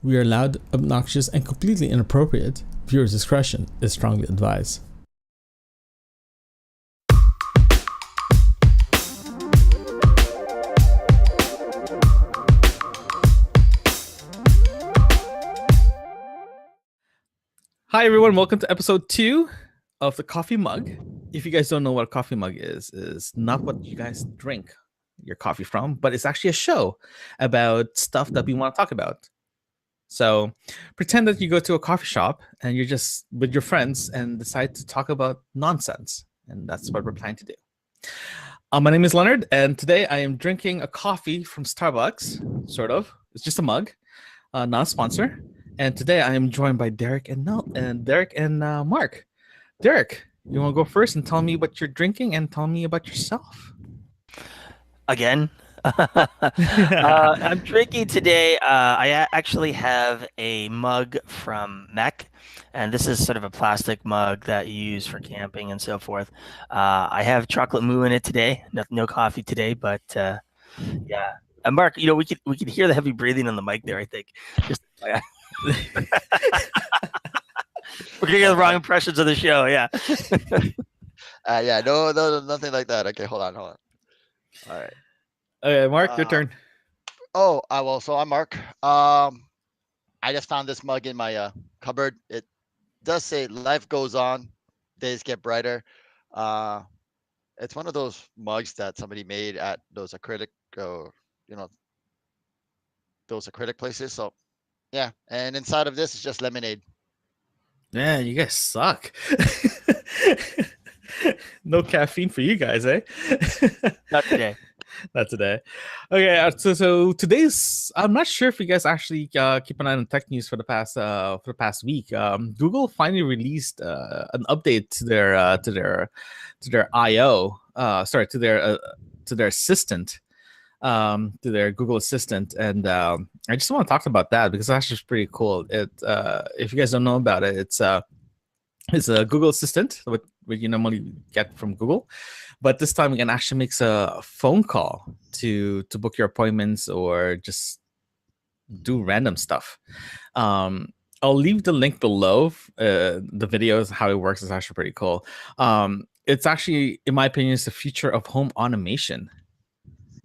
We are loud, obnoxious, and completely inappropriate. Viewers' discretion is strongly advised. Hi everyone, welcome to episode 2 of the Coffee Mug. If you guys don't know what a coffee mug is not what you guys drink your coffee from, but it's actually a show about stuff that we want to talk about. So pretend that you go to a coffee shop and you're just with your friends and decide to talk about nonsense. And that's what we're planning to do. My name is Leonard, and today I am drinking a coffee from Starbucks, sort of. It's just a mug, not a sponsor. And today I am joined by Derek and Mark. Derek, you want to go first and tell me what you're drinking and tell me about yourself? Again, I'm drinking today. I actually have a mug from Mech, and this is sort of a plastic mug that you use for camping and so forth. I have chocolate moo in it today. No coffee today, but yeah. And Mark, we could hear the heavy breathing on the mic there. I think just. We're gonna get the wrong impressions of the show, yeah. Yeah, no, nothing like that. Okay, hold on. All right. Okay, Mark, your turn. So I'm Mark. I just found this mug in my cupboard. It does say "Life goes on, days get brighter." It's one of those mugs that somebody made at those acrylic, those acrylic places. So. Yeah, and inside of this is just lemonade. Yeah, you guys suck. No caffeine for you guys, eh? Not today. Not today. Okay, so today's. I'm not sure if you guys actually keep an eye on tech news for the past week. Google finally released an update to their I/O. To their assistant. To their Google Assistant, and I just want to talk about that because that's just pretty cool. If you guys don't know about it, it's a Google Assistant, what you normally get from Google, but this time we can actually make a phone call to book your appointments or just do random stuff. I'll leave the link below. The videos, how it works is actually pretty cool. It's actually, in my opinion, it's the future of home automation.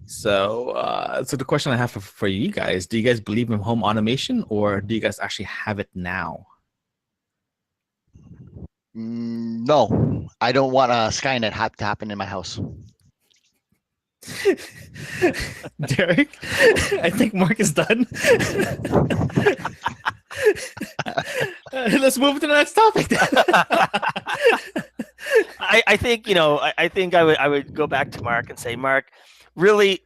So the question I have for you guys, do you guys believe in home automation or do you guys actually have it now? No, I don't want a Skynet to happen in my house. Derek, I think Mark is done. Let's move to the next topic. I think I would go back to Mark and say, Mark, really,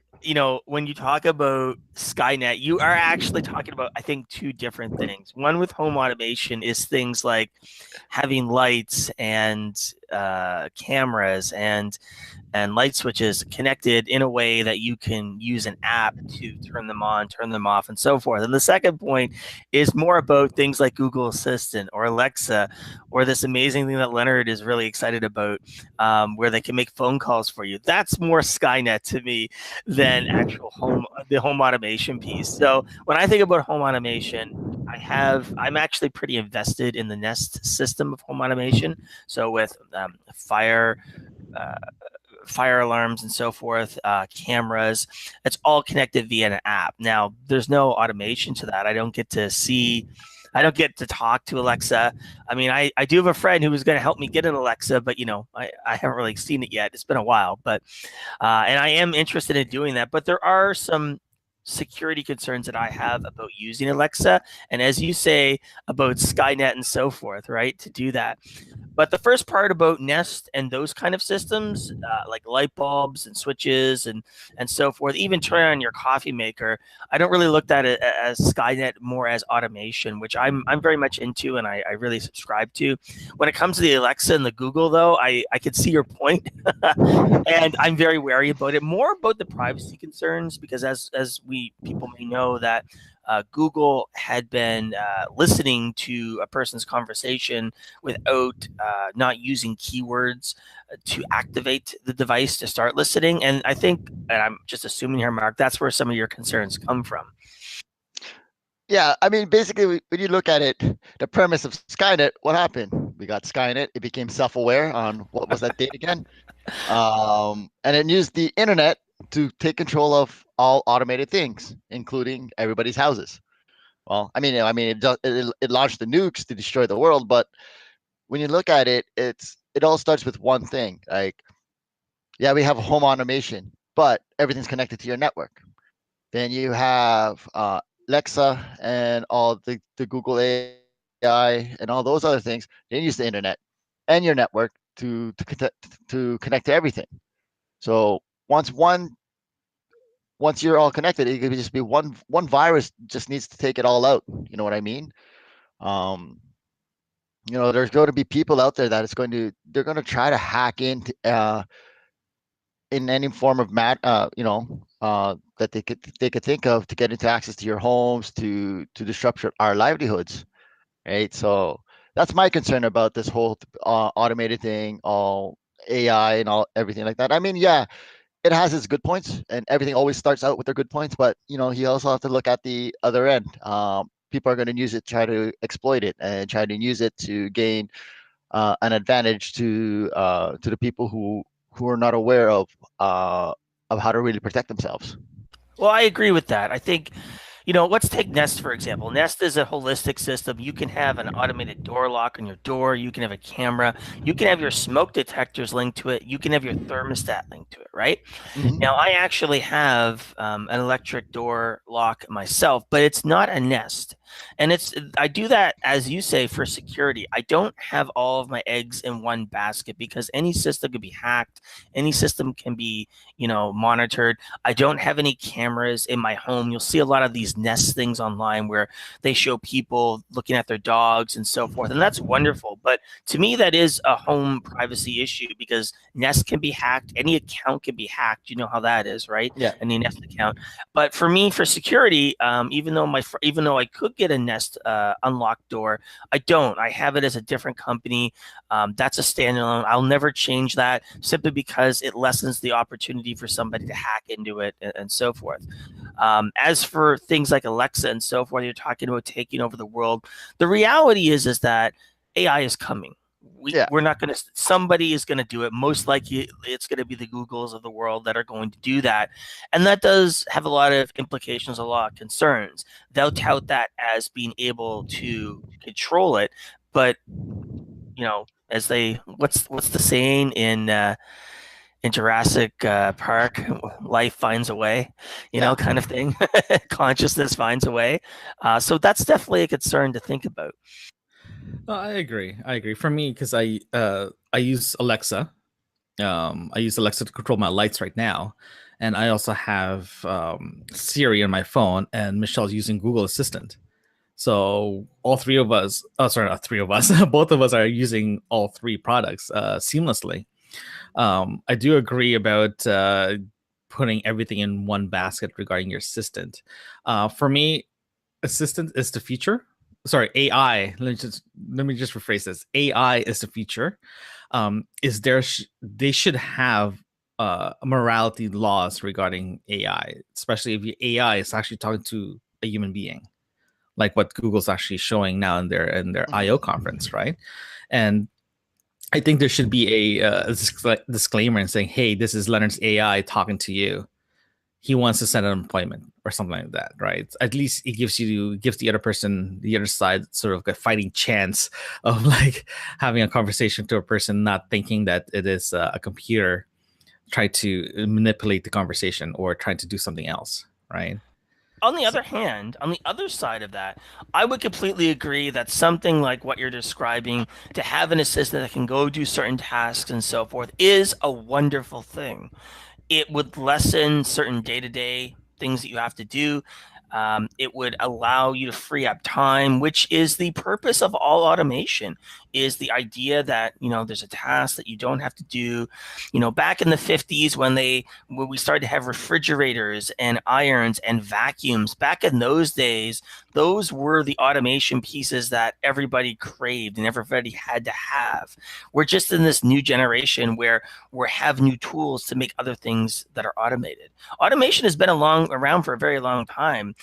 when you talk about Skynet, you are actually talking about, I think, two different things. One with home automation is things like having lights and cameras and light switches connected in a way that you can use an app to turn them on, turn them off, and so forth. And the second point is more about things like Google Assistant or Alexa, or this amazing thing that Leonard is really excited about, where they can make phone calls for you. That's more Skynet to me than actual the home automation piece. So when I think about home automation, I'm actually pretty invested in the Nest system of home automation. So with fire alarms and so forth, cameras, it's all connected via an app. Now, there's no automation to that. I don't get to talk to Alexa. I mean, I do have a friend who was going to help me get an Alexa, but I haven't really seen it yet. It's been a while, but and I am interested in doing that. But there are some security concerns that I have about using Alexa, and as you say, about Skynet and so forth, right, to do that. But the first part about Nest and those kind of systems, like light bulbs and switches and so forth, even turn on your coffee maker, I don't really look at it as Skynet, more as automation, which I'm very much into and I really subscribe to. When it comes to the Alexa and the Google, though, I could see your point, and I'm very wary about it, more about the privacy concerns, because as people may know that Google had been listening to a person's conversation without not using keywords to activate the device to start listening. And I think, and I'm just assuming here, Mark, that's where some of your concerns come from. Yeah, I mean, basically, when you look at it, the premise of Skynet, what happened? We got Skynet. It became self-aware on what was that date again? And it used the internet to take control of all automated things, including everybody's houses. Well, it launched the nukes to destroy the world, but when you look at it, it all starts with one thing. Like, yeah, we have home automation, but everything's connected to your network. Then you have Alexa and all the Google AI and all those other things. They use the internet and your network to connect to everything. So once one once you're all connected, it could just be one virus just needs to take it all out. You know what I mean? Um, there's going to be people out there that it's going to they're going to try to hack in any form of that they could think of to get into access to your homes to disrupt our livelihoods, right? So that's my concern about this whole automated thing, all AI and all everything like that. I mean, yeah, it has its good points, and everything always starts out with their good points. But you also have to look at the other end. People are going to use it, try to exploit it, and try to use it to gain an advantage to the people who are not aware of how to really protect themselves. Well, I agree with that. I think, let's take Nest, for example. Nest is a holistic system. You can have an automated door lock on your door. You can have a camera. You can have your smoke detectors linked to it. You can have your thermostat linked to it, right? Mhm. Now, I actually have an electric door lock myself, but it's not a Nest. And I do that, as you say, for security. I don't have all of my eggs in one basket because any system can be hacked. Any system can be, monitored. I don't have any cameras in my home. You'll see a lot of these Nest things online where they show people looking at their dogs and so forth. And that's wonderful. But to me, that is a home privacy issue because Nest can be hacked. Any account can be hacked. You know how that is, right? Yeah. Any Nest account. But for me, for security, even though I could get a Nest unlocked door, I don't. I have it as a different company. That's a standalone. I'll never change that simply because it lessens the opportunity for somebody to hack into it and so forth. As for things like Alexa and so forth, you're talking about taking over the world. The reality is that AI is coming. We're not going to, somebody is going to do it. Most likely it's going to be the Googles of the world that are going to do that. And that does have a lot of implications, a lot of concerns. They'll tout that as being able to control it. But, as what's the saying in Jurassic Park, life finds a way, kind of thing. Consciousness finds a way. So that's definitely a concern to think about. I agree. For me, because I use Alexa. I use Alexa to control my lights right now, and I also have Siri on my phone, and Michelle's using Google Assistant. So all three of us, not three of us, both of us are using all three products seamlessly. I do agree about putting everything in one basket regarding your assistant. For me, assistant is the future. Sorry, AI. Let me just rephrase this. AI is the future. They should have morality laws regarding AI, especially if your AI is actually talking to a human being, like what Google's actually showing now in their I/O conference, right? And I think there should be a disclaimer and saying, "Hey, this is Leonard's AI talking to you. He wants to set an appointment or something like that," right? At least it gives the other person, the other side, sort of a fighting chance of like having a conversation to a person, not thinking that it is a computer trying to manipulate the conversation or trying to do something else, right? On the other hand, on the other side of that, I would completely agree that something like what you're describing, to have an assistant that can go do certain tasks and so forth, is a wonderful thing. It would lessen certain day-to-day things that you have to do. It would allow you to free up time, which is the purpose of all automation, is the idea that, there's a task that you don't have to do. Back in the 50s when we started to have refrigerators and irons and vacuums, back in those days, those were the automation pieces that everybody craved and everybody had to have. We're just in this new generation where we have new tools to make other things that are automated. Automation has been around for a very long time.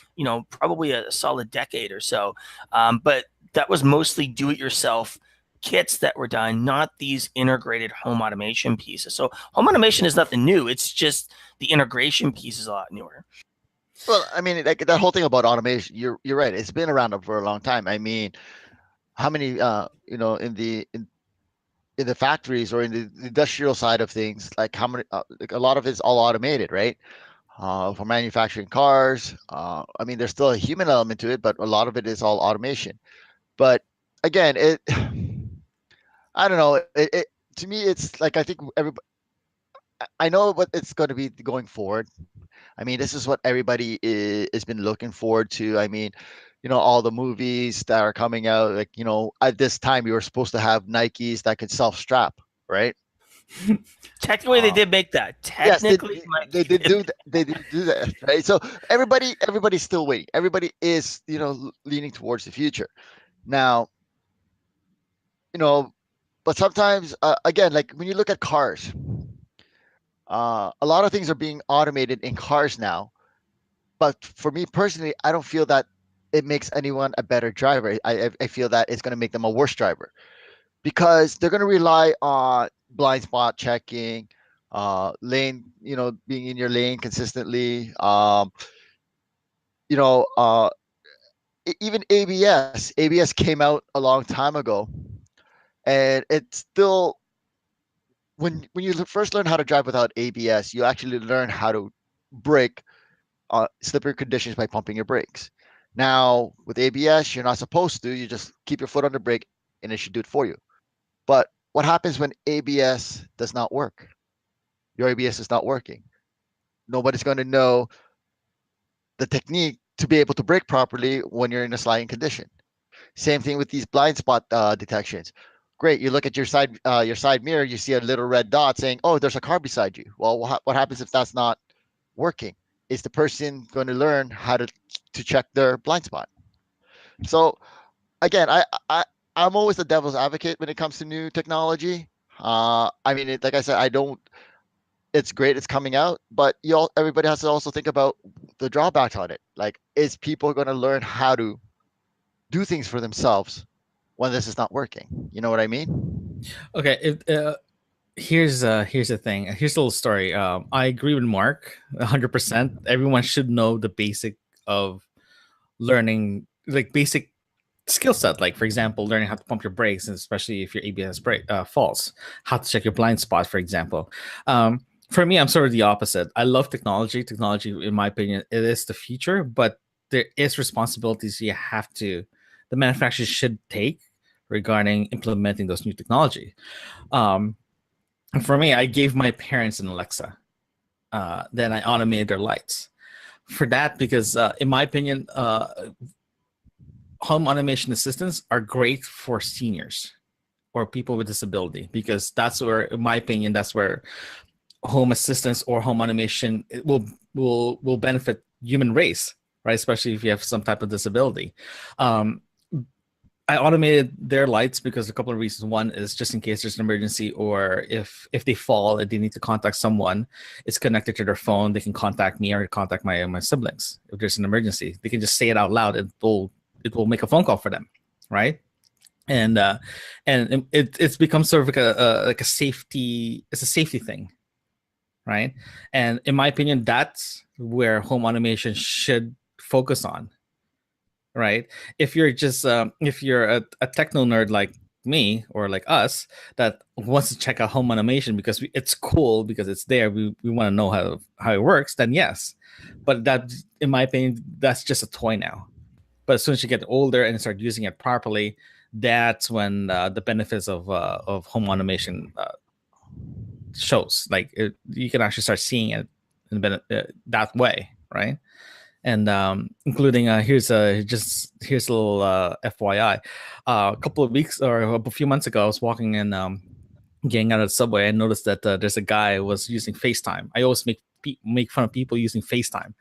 probably a solid decade or so. But that was mostly do-it-yourself kits that were done, not these integrated home automation pieces. So home automation is nothing new. It's just the integration piece is a lot newer. Well, I mean, like that whole thing about automation, you're right. It's been around for a long time. I mean, how many in the factories or in the industrial side of things, like how many like a lot of it's all automated, right? For manufacturing cars. I mean, there's still a human element to it, but a lot of it is all automation. But again, I don't know. It to me, it's like I think everybody. I know what it's going to be going forward. I mean, this is what everybody has been looking forward to. I mean, all the movies that are coming out, like, at this time you were supposed to have Nikes that could self-strap, right? Technically, they did make that. Technically, yes, they did do that. They did do that, right? So everybody's still waiting. Everybody is, leaning towards the future. Now, but sometimes, again, like when you look at cars, a lot of things are being automated in cars now. But for me personally, I don't feel that it makes anyone a better driver. I feel that it's going to make them a worse driver because they're going to rely on blind spot checking, lane, being in your lane consistently. You know, uh, Even ABS. ABS came out a long time ago, and it's still when you first learn how to drive without ABS, you actually learn how to brake slippery conditions by pumping your brakes. Now with ABS, you're not supposed to. You just keep your foot on the brake, and it should do it for you. But what happens when ABS does not work? Your ABS is not working. Nobody's going to know the technique to be able to brake properly when you're in a sliding condition. Same thing with these blind spot detections. Great, you look at your side mirror, you see a little red dot saying, "Oh, there's a car beside you." Well, what happens if that's not working? Is the person going to learn how to check their blind spot? So again, I'm always the devil's advocate when it comes to new technology. I mean, like I said, I don't. It's great, it's coming out, but everybody has to also think about the drawbacks on it. Like, is people going to learn how to do things for themselves when this is not working? You know what I mean? Okay. Here's the thing. Here's a little story. I agree with Mark 100%. Everyone should know the basic of learning, like basic skill set. Like, for example, learning how to pump your brakes, and especially if your ABS brake faults, how to check your blind spot, for example. For me, I'm sort of the opposite. I love technology. Technology, in my opinion, it is the future, but there is responsibilities the manufacturers should take regarding implementing those new technology. For me, I gave my parents an Alexa. Then I automated their lights. For that, because in my opinion, home automation assistants are great for seniors or people with disability, because that's where, in my opinion, that's where home assistance or home automation will benefit human race, right? Especially if you have some type of disability. I automated their lights because a couple of reasons. One is just in case there's an emergency, or if they fall and they need to contact someone, it's connected to their phone. They can contact me or contact my siblings. If there's an emergency, they can just say it out loud. It will make a phone call for them, right? And it's become sort of like a safety. It's a safety thing, right? And in my opinion, that's where home automation should focus on. Right? If you're just if you're a techno nerd like me or like us that wants to check out home automation because it's cool, because it's there, we want to know how it works, then yes. But that, in my opinion, that's just a toy now. But as soon as you get older and start using it properly, that's when the benefits of home automation shows. Like you can actually start seeing it in that way, right? And including here's a little FYI. A couple of weeks or a few months ago, I was walking and getting out of the subway. I noticed that there's a guy who was using FaceTime. I always make fun of people using FaceTime,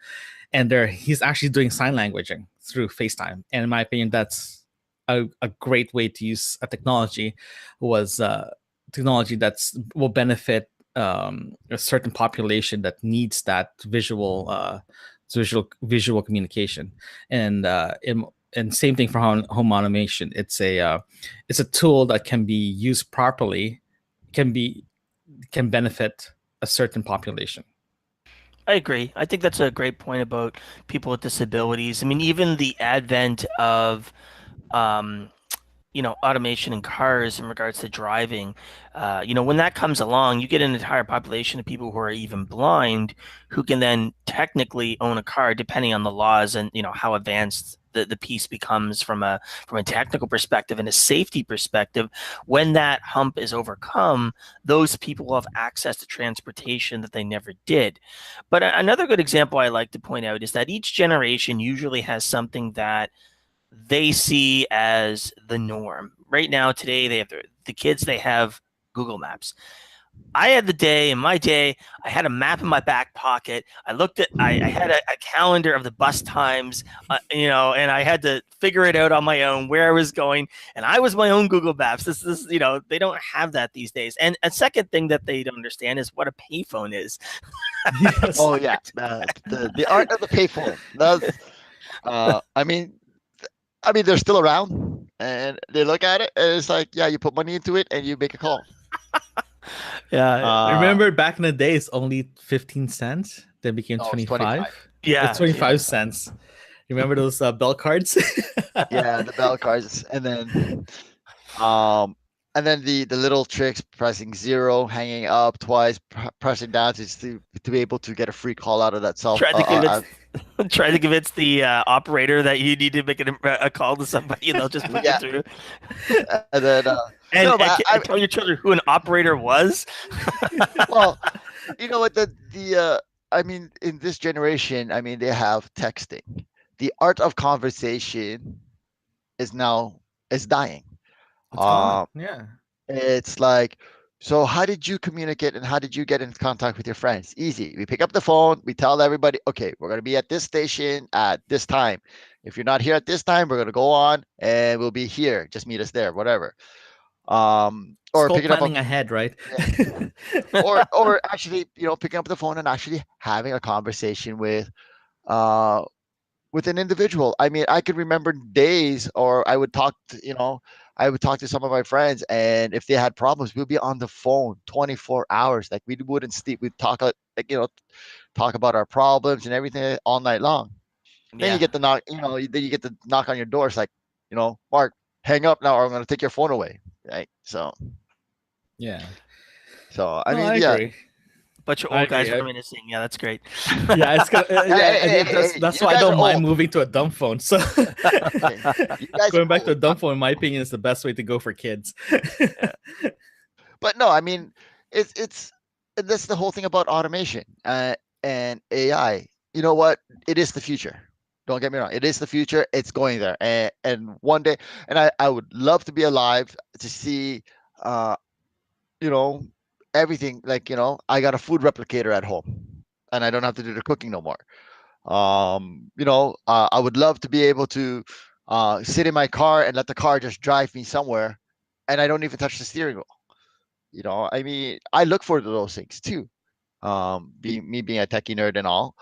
and he's actually doing sign languaging through FaceTime. And in my opinion, that's a great way to use a technology. Technology that's will benefit a certain population that needs that visual It's visual communication, and same thing for home automation. It's a tool that can be used properly, can benefit a certain population. I agree. I think that's a great point about people with disabilities. I mean, even the advent of automation in cars in regards to driving, when that comes along, you get an entire population of people who are even blind who can then technically own a car, depending on the laws and how advanced the piece becomes from a technical perspective and a safety perspective. When that hump is overcome, those people will have access to transportation that they never did. But another good example I like to point out is that each generation usually has something that they see as the norm. Right now, today, they have the kids, they have Google Maps. I had in my day, I had a map in my back pocket. I had a calendar of the bus times, and I had to figure it out on my own where I was going. And I was my own Google Maps. This is, they don't have that these days. And a second thing that they don't understand is what a payphone is. Yes. Oh yeah. The art of the payphone. I mean, they're still around, and they look at it, and it's like, yeah, you put money into it, and you make a call. Yeah, remember back in the day, it's only 15 cents. Then became 25. Yeah, it's 25 cents. Remember those bell cards? Yeah, the bell cards, and then the little tricks: pressing 0, hanging up twice, pressing down to be able to get a free call out of that cell phone. Try to convince the operator that you need to make a call to somebody, and they'll just put you through. And then, tell your children who an operator was. Well, you know what? I mean, in this generation, I mean, they have texting. The art of conversation is dying. Yeah. It's like, so how did you communicate and how did you get in contact with your friends? Easy. We pick up the phone. We tell everybody, okay, we're going to be at this station at this time. If you're not here at this time, we're going to go on and we'll be here. Just meet us there, whatever. Or picking planning ahead, right? Yeah. or actually, picking up the phone and actually having a conversation with an individual. I mean, I could remember days, or I would talk to some of my friends, and if they had problems, we'd be on the phone 24 hours. Like, we wouldn't sleep. We'd talk talk about our problems and everything all night long. Yeah. Then you get the knock, then you get the knock on your door. It's like, Mark, hang up now, or I'm going to take your phone away. Right. So, yeah. So, I agree. Bunch of old guys reminiscing. Yeah, that's great. Yeah, it's that's why I don't mind moving to a dumb phone. So going back to a dumb phone, in my opinion, is the best way to go for kids. But no, I mean, that's the whole thing about automation and AI. You know what? It is the future. Don't get me wrong. It is the future. It's going there. And one day, and I would love to be alive to see, everything. Like, I got a food replicator at home and I don't have to do the cooking no more. I would love to be able to sit in my car and let the car just drive me somewhere and I don't even touch the steering wheel. I mean, I look forward to those things too. Being a techie nerd and all.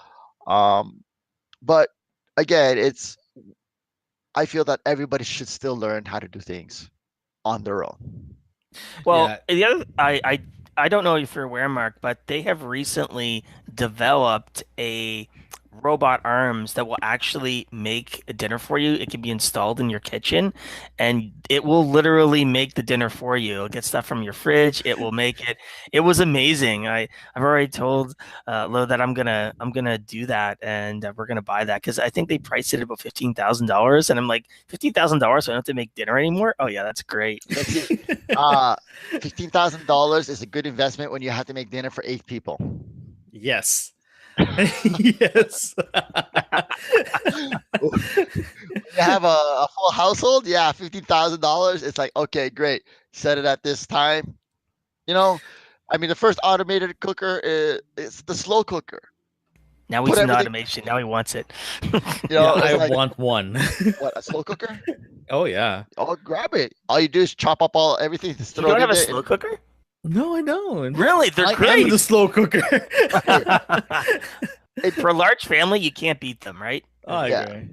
But again, I feel that everybody should still learn how to do things on their own. Well, the other, I don't know if you're aware, Mark, but they have recently developed a robot arms that will actually make a dinner for you. It can be installed in your kitchen and it will literally make the dinner for you. It'll get stuff from your fridge. It will make it. It was amazing. I've already told Lo that I'm gonna do that, and we're gonna buy that because I think they priced it at about $15,000, and I'm like, $15,000, so I don't have to make dinner anymore. Oh yeah, that's great. $15,000 is a good investment when you have to make dinner for 8 people. Yes. Yes. You have a full household, yeah, $15,000. It's like, okay, great. Set it at this time. I mean, the first automated cooker is the slow cooker. Now he's in automation. Now he wants it. I want one. What, a slow cooker? Oh yeah. Oh, grab it. All you do is chop up everything. You don't have a slow cooker? No, I don't. Really? They're great. I'm the slow cooker. For a large family, you can't beat them, right? I Yeah. agree.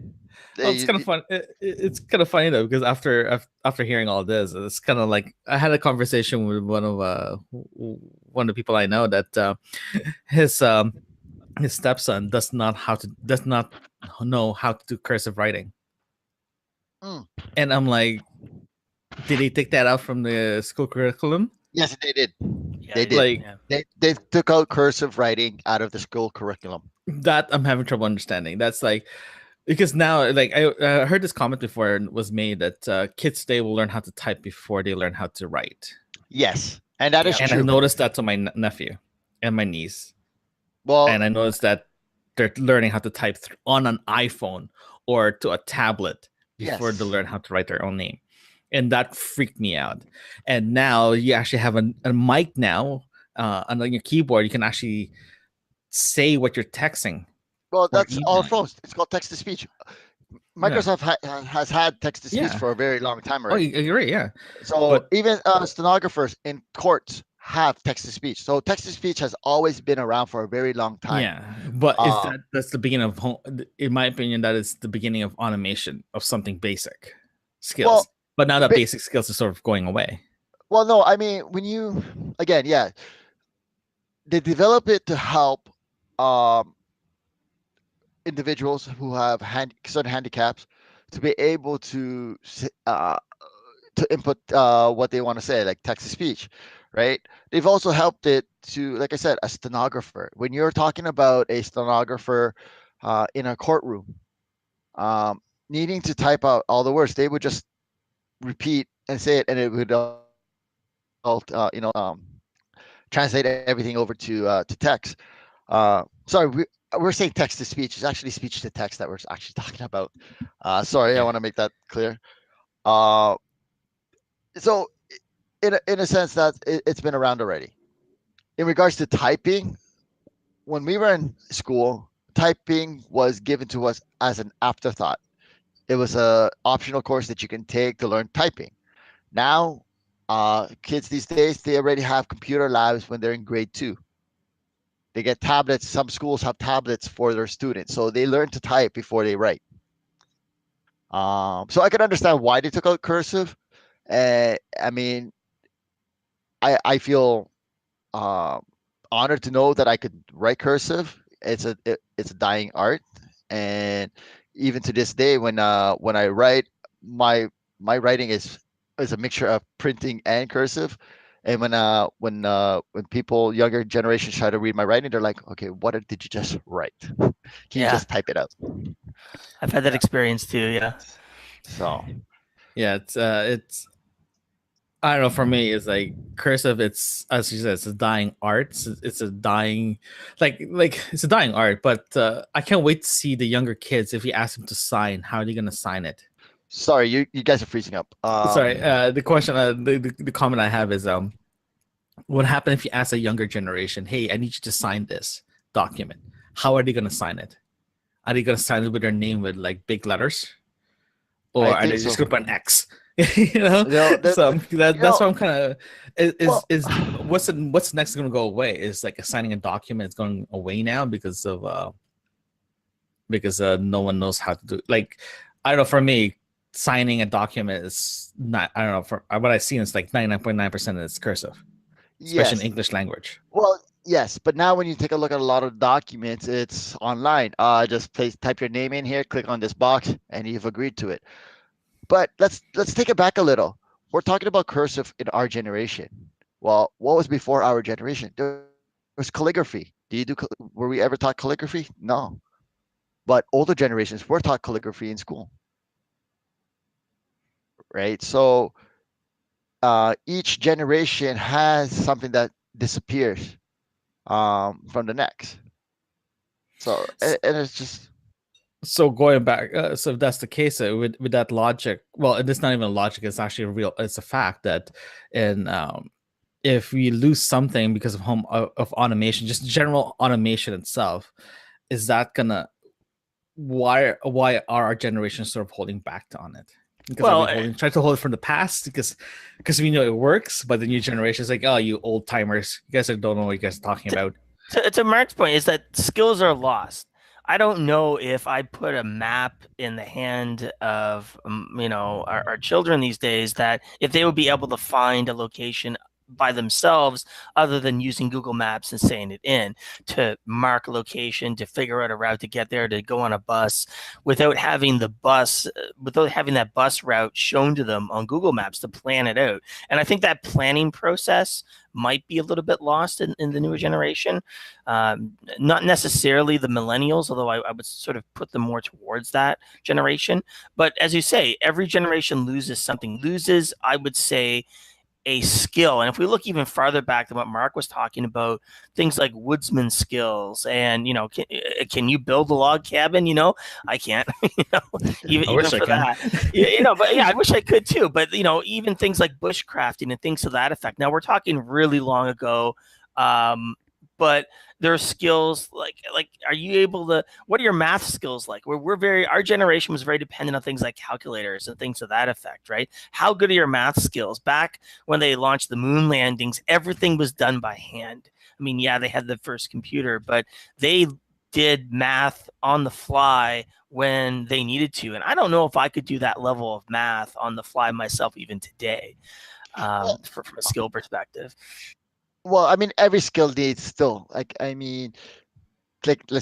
Well, it's kind of fun. It's kind of funny though, because after hearing all this, it's kind of like I had a conversation with one of the people I know that his stepson does not know how to do cursive writing, Mm. and I'm like, did they take that out from the school curriculum? Yes, they did. Yeah, They did. Like They took out cursive writing out of the school curriculum. that, I'm having trouble understanding. That's like because now, like I heard this comment before was made that kids today will learn how to type before they learn how to write. Yes, and that is And true. I noticed that to my nephew and my niece. Well, And I noticed that they're learning how to type on an iPhone or to a tablet before they yes. learn how to write their own name. And that freaked me out. And now you actually have a mic now on your keyboard. You can actually say what you're texting. Well, or that's all emailing. phones. It's called text to speech. Microsoft has had text to speech Yeah. for a very long time Oh, already. you agree? Yeah. So but- even stenographers in courts have text to speech. So text to speech has always been around for a very long time. Yeah, but that's the beginning of in my opinion, that is the beginning of automation of something basic skills. Well, but now that basic skills are sort of going away. Well, no, I mean when you again, yeah, they develop it to help individuals who have certain handicaps to be able to input what they want to say, like text to speech, right? They've also helped it to, like I said, a stenographer. When you're talking about a stenographer in a courtroom, needing to type out all the words, they would just repeat and say it, and it would translate everything over to text. Sorry, we're saying text to speech. It's actually speech to text that we're actually talking about. Sorry, I want to make that clear. So in a sense that it's been around already. In regards to typing, when we were in school, typing was given to us as an afterthought. It was a optional course that you can take to learn typing. Now, kids these days, they already have computer labs when they're in grade 2. They get tablets. Some schools have tablets for their students, so they learn to type before they write. So I can understand why they took out cursive. I mean, I feel honored to know that I could write cursive. It's a dying art, and even to this day, when I write, my writing is a mixture of printing and cursive. And when people younger generations try to read my writing, they're like, okay, what did you just write? Can you just type it out? I've had that experience too. Yeah. So yeah, it's I don't know. For me, it's like cursive. It's, as you said, it's a dying art. It's a dying, like it's a dying art. But I can't wait to see the younger kids. If you ask them to sign, how are they going to sign it? Sorry, you guys are freezing up. Sorry. The question, the comment I have is, what happened if you ask a younger generation, "Hey, I need you to sign this document"? How are they going to sign it? Are they going to sign it with their name with like big letters, or are they just going to put an X? You know, so that's what I'm kind of what's next going to go away? Is like assigning a document is going away now because no one knows how to do it. Like, I don't know, for me, signing a document is not, I don't know, for what I've seen, it's like 99.9% is cursive, especially in English language. Well, yes, but now when you take a look at a lot of documents, it's online. Just type your name in here, click on this box, and you've agreed to it. But let's take it back a little. We're talking about cursive in our generation. Well, what was before our generation? There was calligraphy. Were we ever taught calligraphy? No. But older generations were taught calligraphy in school. Right? So each generation has something that disappears from the next. So, and it's just... So going back, so if that's the case, with that logic, well, it's not even a logic; it's actually it's a fact that, if we lose something because of automation, just general automation itself, is that gonna why are our generation sort of holding back on it? Because try to hold it from the past because we know it works, but the new generation is like, oh, you old timers, you guys don't know what you guys are talking about. to Mark's point is that skills are lost. I don't know if I put a map in the hand of our children these days that if they would be able to find a location by themselves other than using Google Maps and saying it in to mark a location, to figure out a route to get there, to go on a bus without having that bus route shown to them on Google Maps to plan it out. And I think that planning process might be a little bit lost in the newer generation. Not necessarily the millennials, although I would sort of put them more towards that generation. But as you say, every generation loses something. Loses, I would say, a skill. And if we look even farther back than what Mark was talking about, things like woodsman skills and, can you build a log cabin? I can't, even for that, but yeah, I wish I could too. But, even things like bushcrafting and things to that effect. Now we're talking really long ago. But there are skills like are you able to, what are your math skills like? Our generation was very dependent on things like calculators and things to that effect, right? How good are your math skills? Back when they launched the moon landings, everything was done by hand. I mean, yeah, they had the first computer, but they did math on the fly when they needed to. And I don't know if I could do that level of math on the fly myself even today, from a skill perspective. Well, I mean, every skill needs still, let's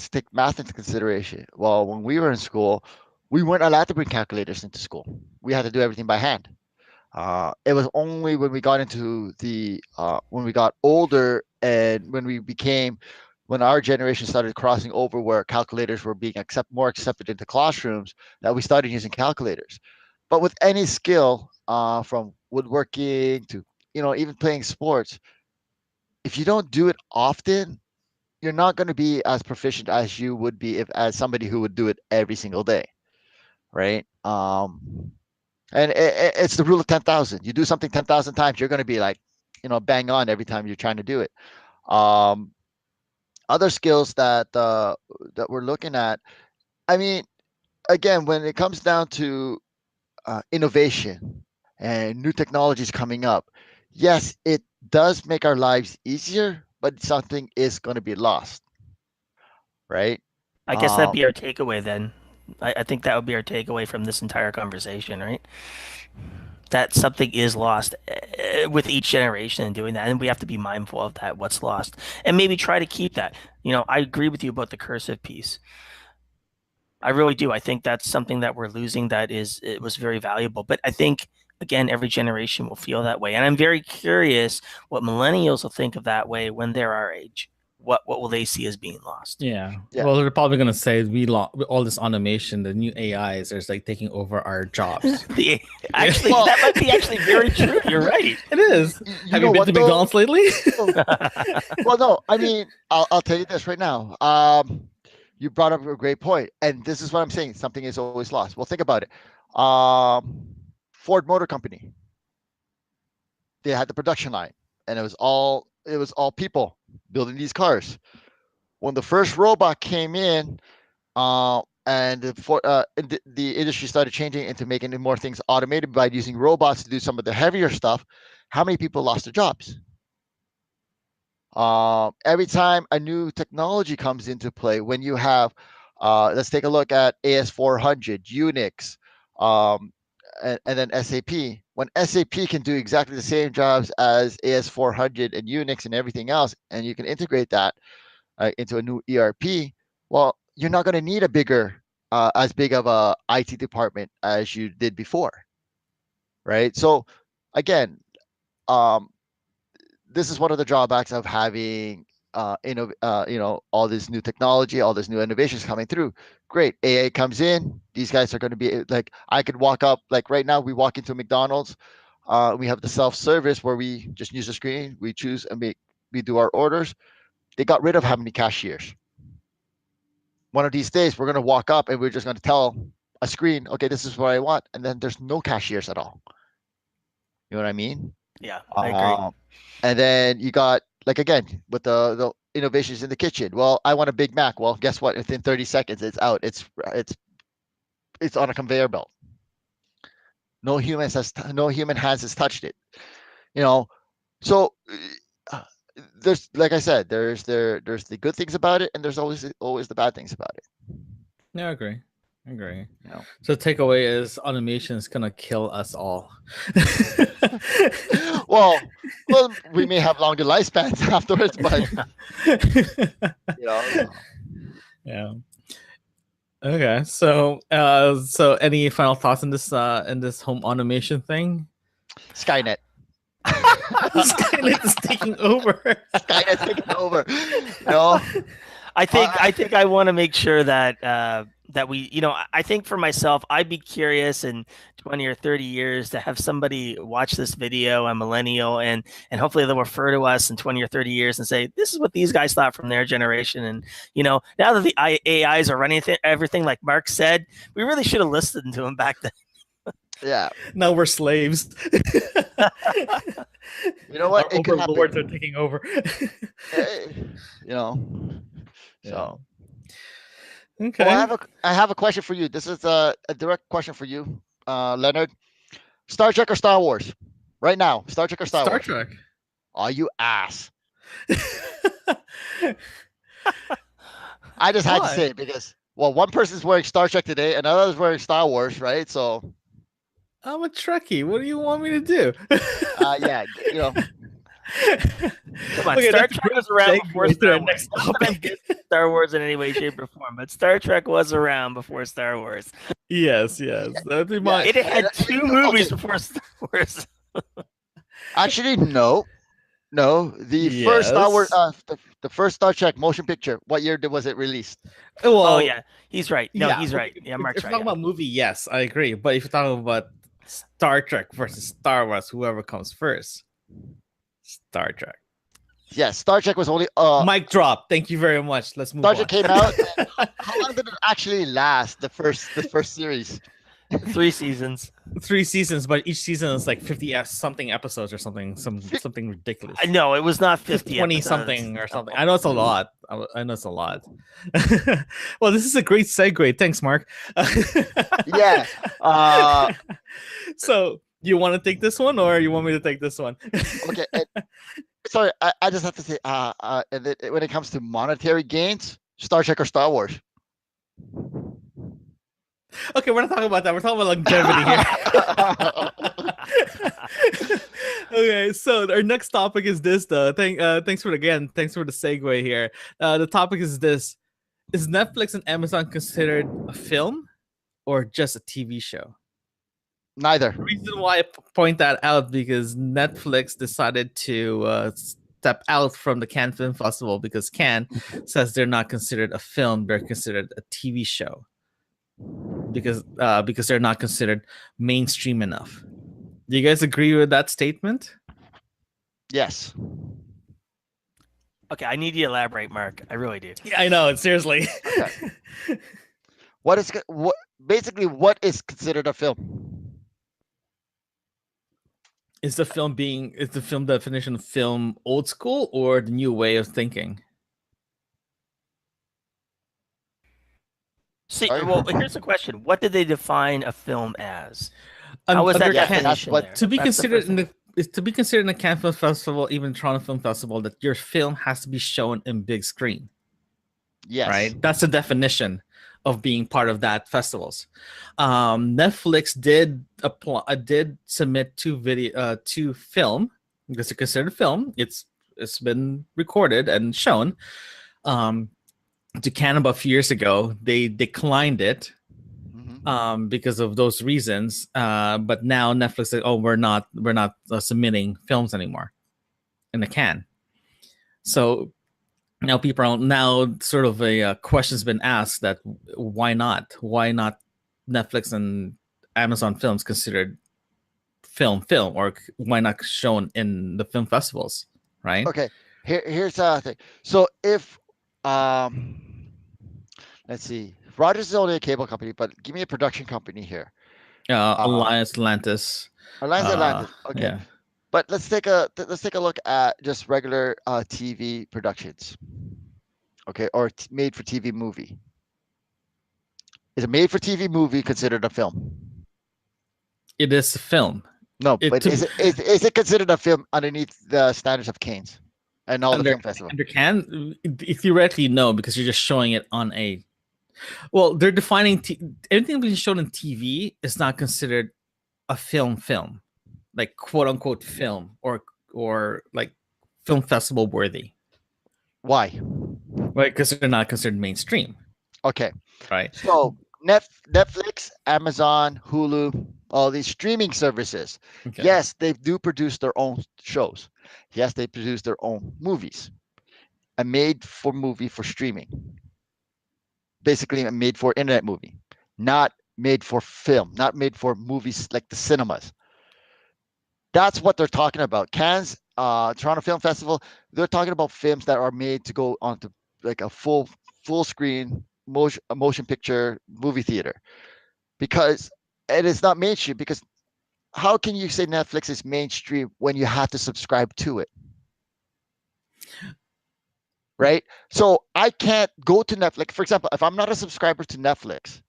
take math into consideration. Well, when we were in school, we weren't allowed to bring calculators into school. We had to do everything by hand. It was only when we got when we got older and when our generation started crossing over where calculators were being more accepted into classrooms, that we started using calculators. But with any skill, from woodworking to, even playing sports, if you don't do it often, you're not going to be as proficient as you would be as somebody who would do it every single day, right? And it's the rule of 10,000. You do something 10,000 times, you're going to be like, bang on every time you're trying to do it. Other skills that we're looking at, I mean, again, when it comes down to innovation and new technologies coming up, yes, it does make our lives easier, but something is going to be lost, right? I guess that'd be our takeaway then. I think that would be our takeaway from this entire conversation, right? That something is lost with each generation in doing that, and we have to be mindful of that, what's lost, and maybe try to keep that. I agree with you about the cursive piece. I really do. I think that's something that we're losing it was very valuable. But I think, again, every generation will feel that way. And I'm very curious what millennials will think of that way when they're our age. What will they see as being lost? Yeah. Well, they're probably going to say all this automation, the new AIs are like taking over our jobs. That might be actually very true. You're right. It is. Have you been to McDonald's lately? Well, no. I mean, I'll tell you this right now. You brought up a great point, and this is what I'm saying. Something is always lost. Well, think about it. Ford Motor Company. They had the production line, and it was all people building these cars. When the first robot came in, and the industry started changing into making more things automated by using robots to do some of the heavier stuff, how many people lost their jobs? Every time a new technology comes into play, when you have, let's take a look at AS400, Unix, and then SAP. When SAP can do exactly the same jobs as AS400 and Unix and everything else, and you can integrate that into a new ERP, well, you're not going to need as big of a IT department as you did before, right? So, again, this is one of the drawbacks of having all this new technology, all this new innovations coming through. Great, AI comes in. These guys are going to be like, I could walk up, like right now we walk into McDonald's. We have the self-service where we just use the screen, we choose and we do our orders. They got rid of how many cashiers. One of these days we're going to walk up and we're just going to tell a screen, okay, this is what I want, and then there's no cashiers at all. You know what I mean? Yeah, I agree. And then you got, like, again, with the innovations in the kitchen. Well, I want a Big Mac. Well, guess what? Within 30 seconds, it's out. It's on a conveyor belt. No human hands has touched it. So there's like I said, there's the good things about it, and there's always the bad things about it. Yeah, I agree. You know? So the takeaway is automation is gonna kill us all. well, we may have longer lifespans afterwards, but Yeah. Okay. So any final thoughts in this home automation thing? Skynet. Skynet is taking over. Skynet's taking over. I think I want to make sure that that we, I think for myself, I'd be curious in 20 or 30 years to have somebody watch this video, a millennial, and hopefully they'll refer to us in 20 or 30 years and say, this is what these guys thought from their generation. And, now that the AIs are running everything, like Mark said, we really should have listened to them back then. Yeah. Now we're slaves. You know what? Our overlords are taking over. So. Okay. Well, I have a question for you. This is a direct question for you, Leonard. Star Trek or Star Wars? Right now, Star Trek or Star Wars? Star Trek. Oh, you ass. I just had to say it because, one person's wearing Star Trek today, and another's wearing Star Wars, right? So. I'm a Trekkie. What do you want me to do? Yeah, Come on, Star Trek was around before Star Wars. Star Wars in any way, shape, or form, but Star Trek was around before Star Wars. Yes. That'd be my... It had 2 movies before Star Wars. Actually, no. The first Star Wars, the first Star Trek motion picture. What year was it released? Well, yeah, he's right. No, he's right. Yeah, Mark's right. If you're talking about movie, yes, I agree. But if you're talking about Star Trek versus Star Wars, whoever comes first. Star Trek. Yeah, Star Trek was only mic drop. Thank you very much. Let's move on. Star Trek came out. How long did it actually last? The first series. 3 seasons. 3 seasons, but each season is like 50 something episodes or something ridiculous. No, it was not 50. 20 episodes. Something or something. I know it's a lot. Well, this is a great segue. Thanks, Mark. Yeah. So you want to take this one, or you want me to take this one? Okay. Sorry, I just have to say, when it comes to monetary gains, Star Trek or Star Wars? Okay, we're not talking about that. We're talking about longevity here. Okay, so our next topic is this. Thanks for the segue here. The topic is this: is Netflix and Amazon considered a film or just a TV show? Neither. The reason why I point that out because Netflix decided to step out from the Cannes Film Festival because Cannes says they're not considered a film; they're considered a TV show. Because they're not considered mainstream enough. Do you guys agree with that statement? Yes. Okay, I need you to elaborate, Mark. I really do. Yeah, I know. Seriously. Okay. What is considered a film? Is the film definition of film old school or the new way of thinking? See, well, here's the question: what did they define a film as? How was that definition there? To be considered in the Cannes Film Festival, even Toronto Film Festival, that your film has to be shown in big screen. Yes. Right. That's the definition of being part of that festivals. Netflix did submit to film because it's considered film. It's been recorded and shown. To Canada a few years ago, they declined it because of those reasons. But now Netflix said, "Oh, we're not submitting films anymore in the Cannes." So now sort of a question's been asked that why not? Why not Netflix and Amazon films considered film, or why not shown in the film festivals? Right? Okay. Here's the thing. So if let's see. Rogers is only a cable company, but give me a production company here. Alliance Atlantis. Okay. Yeah. But let's take a look at just regular TV productions. Okay, or made for TV movie. Is a made for TV movie considered a film? It is a film. No, but is it considered a film underneath the standards of Cannes? and all the film festival. Under can theoretically no, because you're just showing it on a. Well, they're defining anything being shown on TV is not considered a film, like quote unquote film or like film festival worthy. Why? Right, because they're not considered mainstream. Okay. Right. So Netflix, Amazon, Hulu, all these streaming services. Okay. Yes, they do produce their own shows. Yes, they produce their own movies. A made-for movie for streaming. Basically, a made-for-internet movie. Not made for film. Not made for movies like the cinemas. That's what they're talking about. Cannes, Toronto Film Festival, they're talking about films that are made to go onto like a full screen motion picture movie theater, because it is not mainstream. Because how can you say Netflix is mainstream when you have to subscribe to it? Right? So I can't go to Netflix. For example, if I'm not a subscriber to Netflix,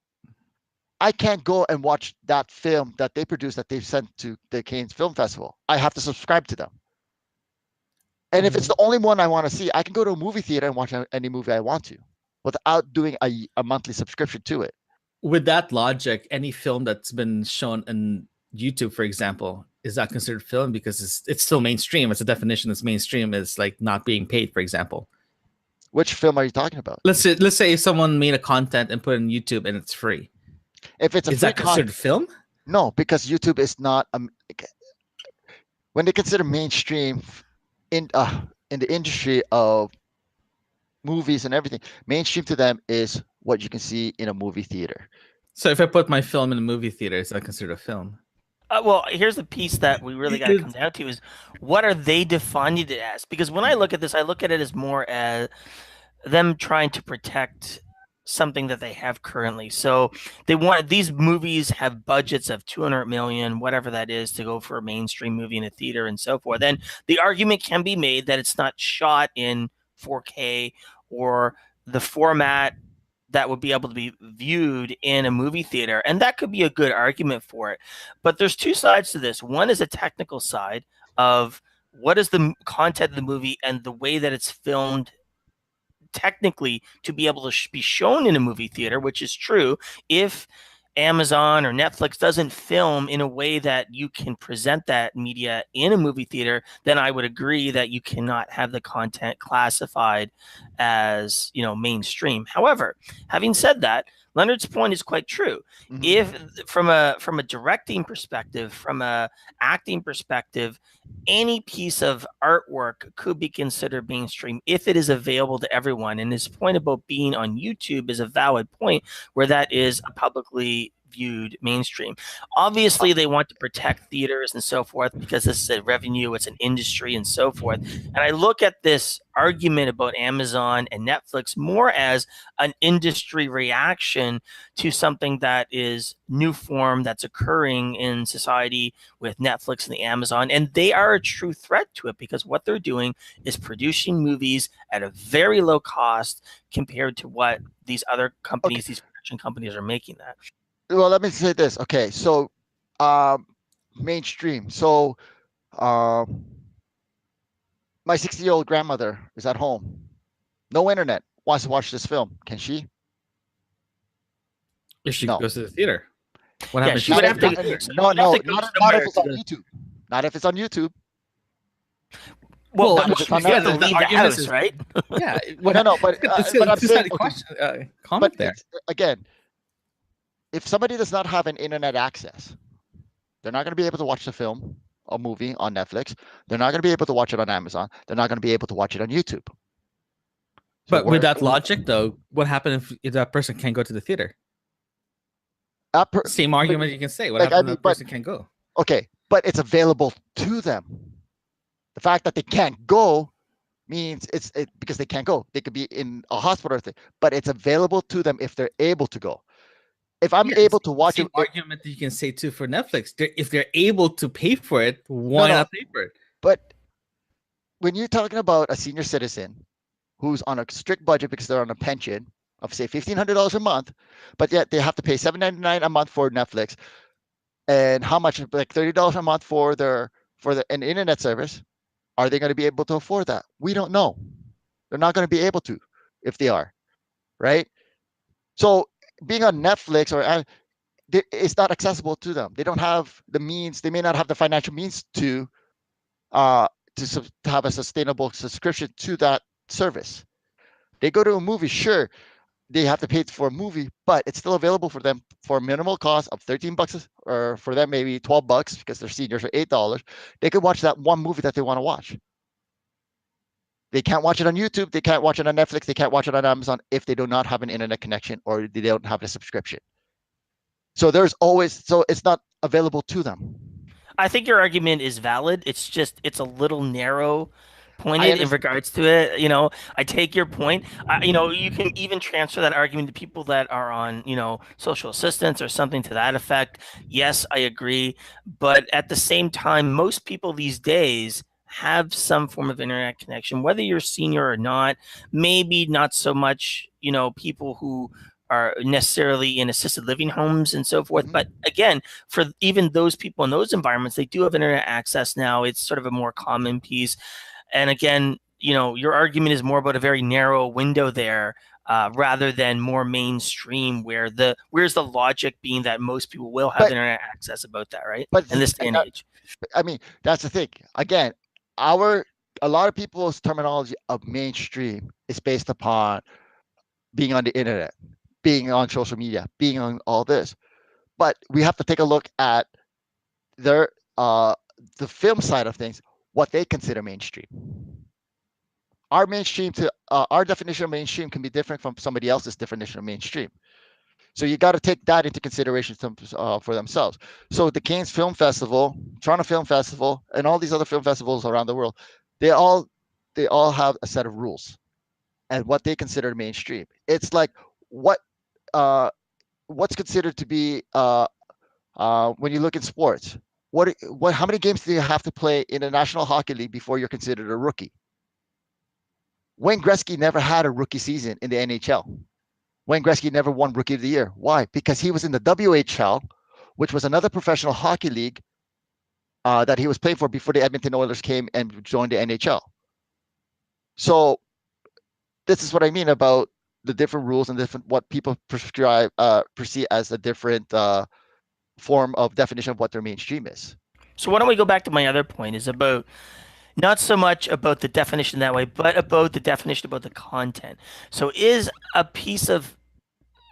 I can't go and watch that film that they produced that they've sent to the Cannes Film Festival. I have to subscribe to them. And if it's the only one I want to see, I can go to a movie theater and watch any movie I want to without doing a monthly subscription to it. With that logic, any film that's been shown on YouTube, for example, is not considered film because it's still mainstream. It's a definition that's mainstream is like not being paid, for example. Which film are you talking about? Let's say someone made a content and put it on YouTube and it's free. If it's is that considered film? No, because YouTube is not when they consider mainstream in the industry of movies and everything, mainstream to them is what you can see in a movie theater. So if I put my film in a movie theater, is that considered a film? Well, here's the piece that we really got to come down to is what are they defining it as? Because when I look at this, I look at it as more as them trying to protect something that they have currently. So they want these movies have budgets of 200 million, whatever that is, to go for a mainstream movie in a theater and so forth. Then the argument can be made that it's not shot in 4K or the format that would be able to be viewed in a movie theater. And that could be a good argument for it. But there's two sides to this. One is a technical side of what is the content of the movie and the way that it's filmed technically to be able to be shown in a movie theater, which is true. If Amazon or Netflix doesn't film in a way that you can present that media in a movie theater, then I would agree that you cannot have the content classified as, mainstream. However, having said that, Leonard's point is quite true. Mm-hmm. If from a directing perspective, from a acting perspective, any piece of artwork could be considered mainstream if it is available to everyone. And his point about being on YouTube is a valid point where that is a publicly viewed mainstream. Obviously, they want to protect theaters and so forth because this is a revenue, it's an industry and so forth. And I look at this argument about Amazon and Netflix more as an industry reaction to something that is new form that's occurring in society with Netflix and the Amazon. And they are a true threat to it because what they're doing is producing movies at a very low cost compared to what these other companies, these production companies are making that. Well, let me say this. Okay, so mainstream. So my 60-year-old grandmother is at home. No internet. Wants to watch this film. Can she? If she goes to the theater. What happens? She would have to. Not if it's on YouTube. Not if it's on YouTube. Well, you have to leave the house, right? Yeah. But I'm saying, comment there. Again, if somebody does not have an internet access, they're not going to be able to watch the film or movie on Netflix. They're not going to be able to watch it on Amazon. They're not going to be able to watch it on YouTube. But with that logic, though, what happens if that person can't go to the theater? Same argument you can say. What happens if that person can't go? Okay, but it's available to them. The fact that they can't go means it's because they can't go. They could be in a hospital, but it's available to them if they're able to go. If I'm able to watch it, argument that you can say too for Netflix, if they're able to pay for it, why not pay for it? But when you're talking about a senior citizen who's on a strict budget because they're on a pension of say $1,500 a month, but yet they have to pay $7.99 a month for Netflix, and how much, like $30 a month for an internet service, Are they going to be able to afford that? We don't know. They're not going to be able to if they are, right? So being on Netflix it's not accessible to them. They don't have the means. They may not have the financial means to have a sustainable subscription to that service. They go to a movie, sure, they have to pay for a movie, but it's still available for them for a minimal cost of $13, or for them maybe $12 because they're seniors, or $8. They could watch that one movie that they want to watch. They can't watch it on YouTube. They can't watch it on Netflix. They can't watch it on Amazon if they do not have an internet connection or they don't have a subscription. So it's not available to them. I think your argument is valid. It's a little narrow pointed in regards to it. I take your point. You can even transfer that argument to people that are on, social assistance or something to that effect. Yes, I agree. But at the same time, most people these days have some form of internet connection, whether you're senior or not. Maybe not so much, people who are necessarily in assisted living homes and so forth. But again, for even those people in those environments, they do have internet access now. It's sort of a more common piece. And again, your argument is more about a very narrow window there, rather than more mainstream, where's the logic being that most people will have internet access about that, right? But in this day and age. I mean, that's the thing. Again, a lot of people's terminology of mainstream is based upon being on the internet, being on social media, being on all this. But we have to take a look at the film side of things, what they consider mainstream. Our definition of mainstream can be different from somebody else's definition of mainstream. So you got to take that into consideration for themselves. So the Cannes Film Festival, Toronto Film Festival, and all these other film festivals around the world, they all have a set of rules and what they consider mainstream. It's like what's considered to be when you look at sports. How many games do you have to play in the National Hockey League before you're considered a rookie? Wayne Gretzky never had a rookie season in the NHL. Wayne Gretzky never won Rookie of the Year. Why? Because he was in the WHL, which was another professional hockey league that he was playing for before the Edmonton Oilers came and joined the NHL. So this is what I mean about the different rules and what people perceive as a different form of definition of what their mainstream is. So why don't we go back to my other point, is about not so much about the definition that way, but about the definition about the content. So is a piece of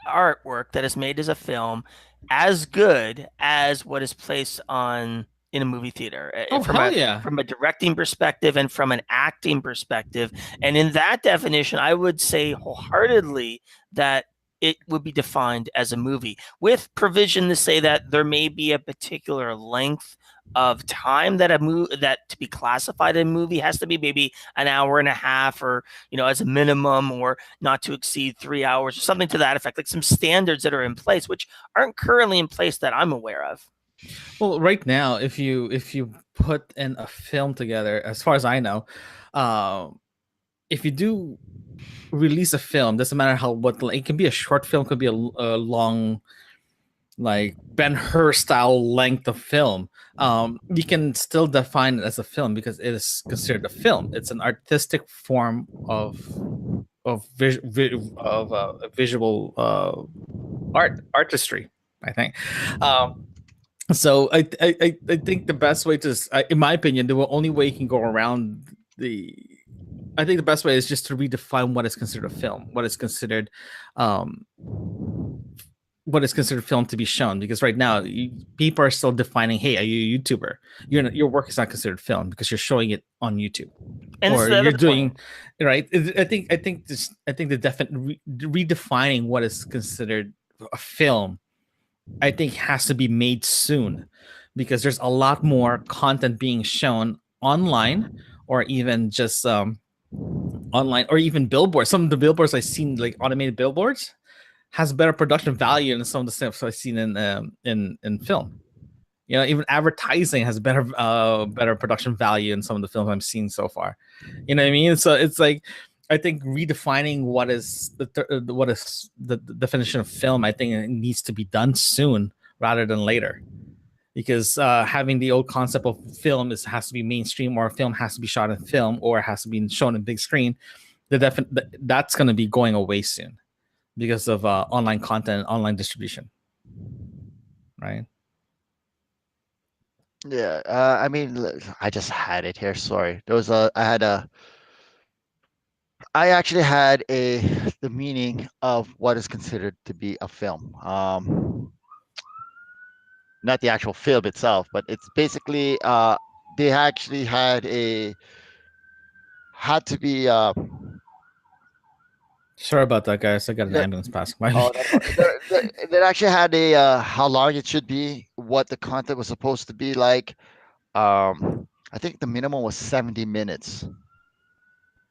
artwork that is made as a film as good as what is placed in a movie theater, from a directing perspective and from an acting perspective? And in that definition, I would say wholeheartedly that it would be defined as a movie, with provision to say that there may be a particular length of time that that to be classified a movie has to be maybe an hour and a half, or as a minimum, or not to exceed 3 hours, or something to that effect, like some standards that are in place which aren't currently in place that I'm aware of. Well, right now, if you put in a film together, as far as I know, if you do release a film, doesn't matter it can be a short film, could be a long, like Ben-Hur style length of film. You can still define it as a film because it is considered a film. It's an artistic form of visual artistry, I think. So I think the best way in my opinion, the only way you can go around I think the best way is just to redefine what is considered a film, what is considered film to be shown. Because right now, people are still defining, hey, are you a YouTuber? Your work is not considered film because you're showing it on YouTube, and or you're doing right. I think redefining what is considered a film, I think, has to be made soon, because there's a lot more content being shown online, or even just online, or even billboards. Some of the billboards I've seen, like automated billboards, has better production value than some of the stuff I've seen in film. Even advertising has better production value in some of the films I've seen so far. You know what I mean? So it's like, I think redefining what is the definition of film, I think it needs to be done soon rather than later. because having the old concept of film has to be mainstream, or film has to be shot in film, or it has to be shown in big screen. That's going to be going away soon because of online content, online distribution, right? Yeah, I mean, I just had it here. Sorry, I actually had the meaning of what is considered to be a film. Not the actual film itself, but it's basically they actually had to be Sorry about that, guys. I got an the, ambulance passing by. oh, that's they actually had a how long it should be, what the content was supposed to be like. I think the minimum was 70 minutes.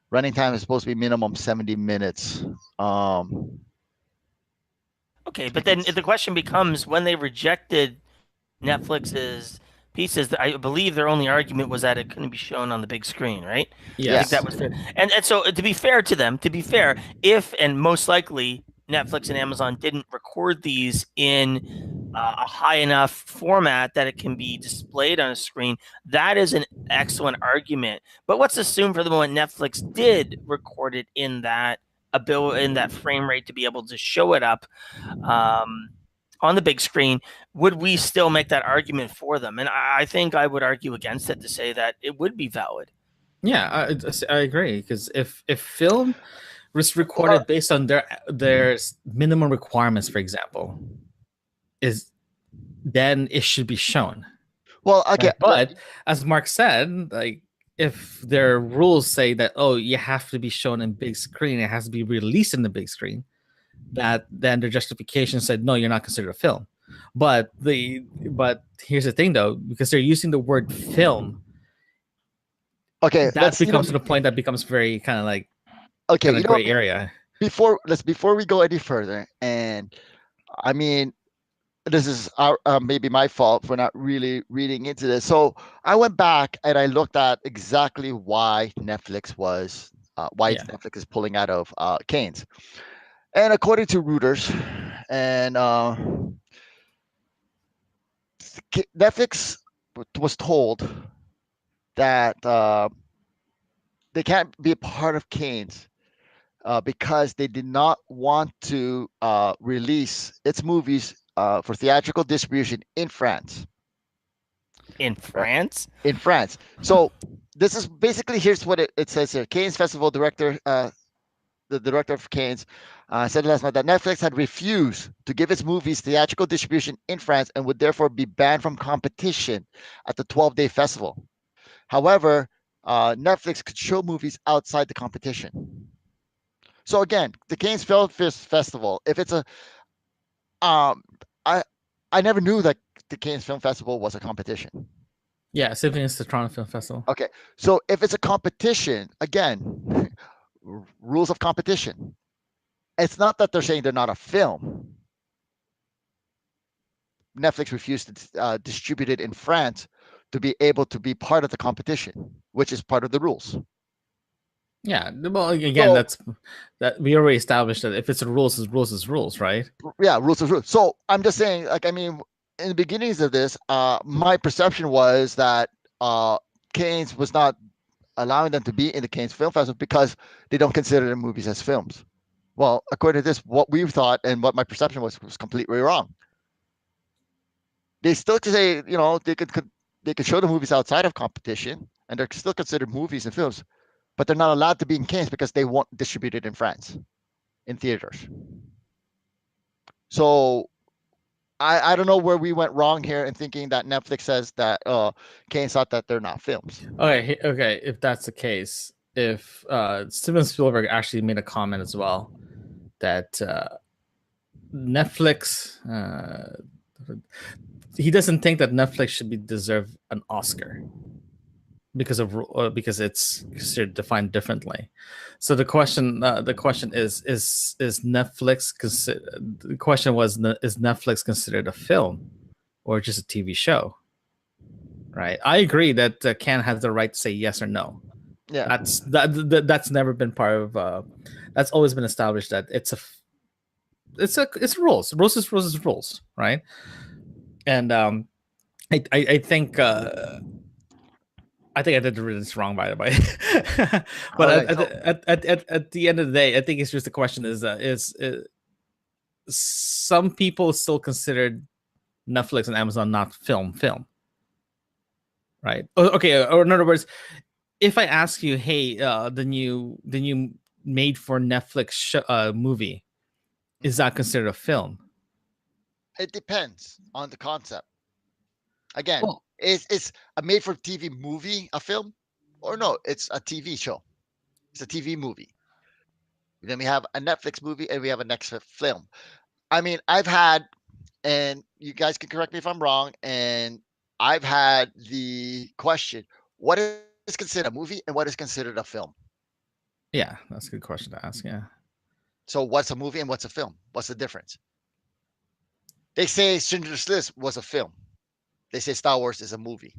Running time is supposed to be minimum 70 minutes. Okay, but then the question becomes, when they rejected Netflix's pieces, I believe their only argument was that it couldn't be shown on the big screen, right? Yes. I think that was fair. And so to be fair to them, if and most likely Netflix and Amazon didn't record these in a high enough format that it can be displayed on a screen, that is an excellent argument. But let's assume for the moment Netflix did record it in that frame rate to be able to show it up on the big screen. Would we still make that argument for them? And I think I would argue against it to say that it would be valid. Yeah, I agree, because if film was recorded based on their minimum requirements, for example, then it should be shown. Well, okay, right? But as Mark said, like, if their rules say that, oh, you have to be shown in big screen, it has to be released in the big screen, that then their justification said, no, you're not considered a film. But here's the thing, though, because they're using the word film. Okay, that becomes to the point that becomes very kind of like gray area. Before we go any further, and I mean, this is maybe my fault for not really reading into this. So I went back and I looked at exactly why Netflix Netflix is pulling out of Canes. And according to Reuters, and Netflix was told that they can't be a part of Canes because they did not want to release its movies for theatrical distribution in France. In France? In France. So this is basically, here's what it says here. Cannes Festival director, the director of Cannes, said last month that Netflix had refused to give its movies theatrical distribution in France and would therefore be banned from competition at the 12-day festival. However, Netflix could show movies outside the competition. So again, the Cannes Film Festival, if it's a, I never knew that the Cannes Film Festival was a competition. Yeah, same thing as the Toronto Film Festival. Okay, so if it's a competition, again, rules of competition. It's not that they're saying they're not a film. Netflix refused to distribute it in France to be able to be part of the competition, which is part of the rules. Yeah, well, again, that we already established that if it's a rules, it's rules, it's rules, right? Yeah, rules is rules. So I'm just saying, like, I mean, in the beginnings of this, my perception was that Cannes was not allowing them to be in the Cannes Film Festival because they don't consider their movies as films. Well, according to this, what we thought and what my perception was completely wrong. They still could say, they could show the movies outside of competition, and they're still considered movies and films, but they're not allowed to be in Cannes because they won't distribute it in France, in theaters. So I don't know where we went wrong here in thinking that Netflix says that Cannes thought that they're not films. Okay. If that's the case, if Steven Spielberg actually made a comment as well that Netflix, he doesn't think that Netflix should deserve an Oscar because it's considered defined differently. So the question is Netflix the question was, is Netflix considered a film or just a TV show? Right. I agree that Cannes has the right to say yes or no. Yeah. That's never been part of that's always been established that it's rules. Rules is rules, right? And I think I think I did this wrong, by the way. But All right. So at the end of the day, I think it's just the question is some people still considered Netflix and Amazon not film, right? Okay, or in other words, if I ask you, hey, the new made for Netflix movie, is that considered a film? it depends on the concept. Again, Well, is a made for TV movie a film? Or no, it's a TV show. It's a TV movie. Then we have a Netflix movie and we have a Netflix film. I mean, I've had, and you guys can correct me if I'm wrong, and I've had the question, what is considered a movie and what is considered a film? yeah, that's a good question to ask. Yeah. So what's a movie and what's a film? What's the difference? They say Schindler's List was a film. They say Star Wars is a movie.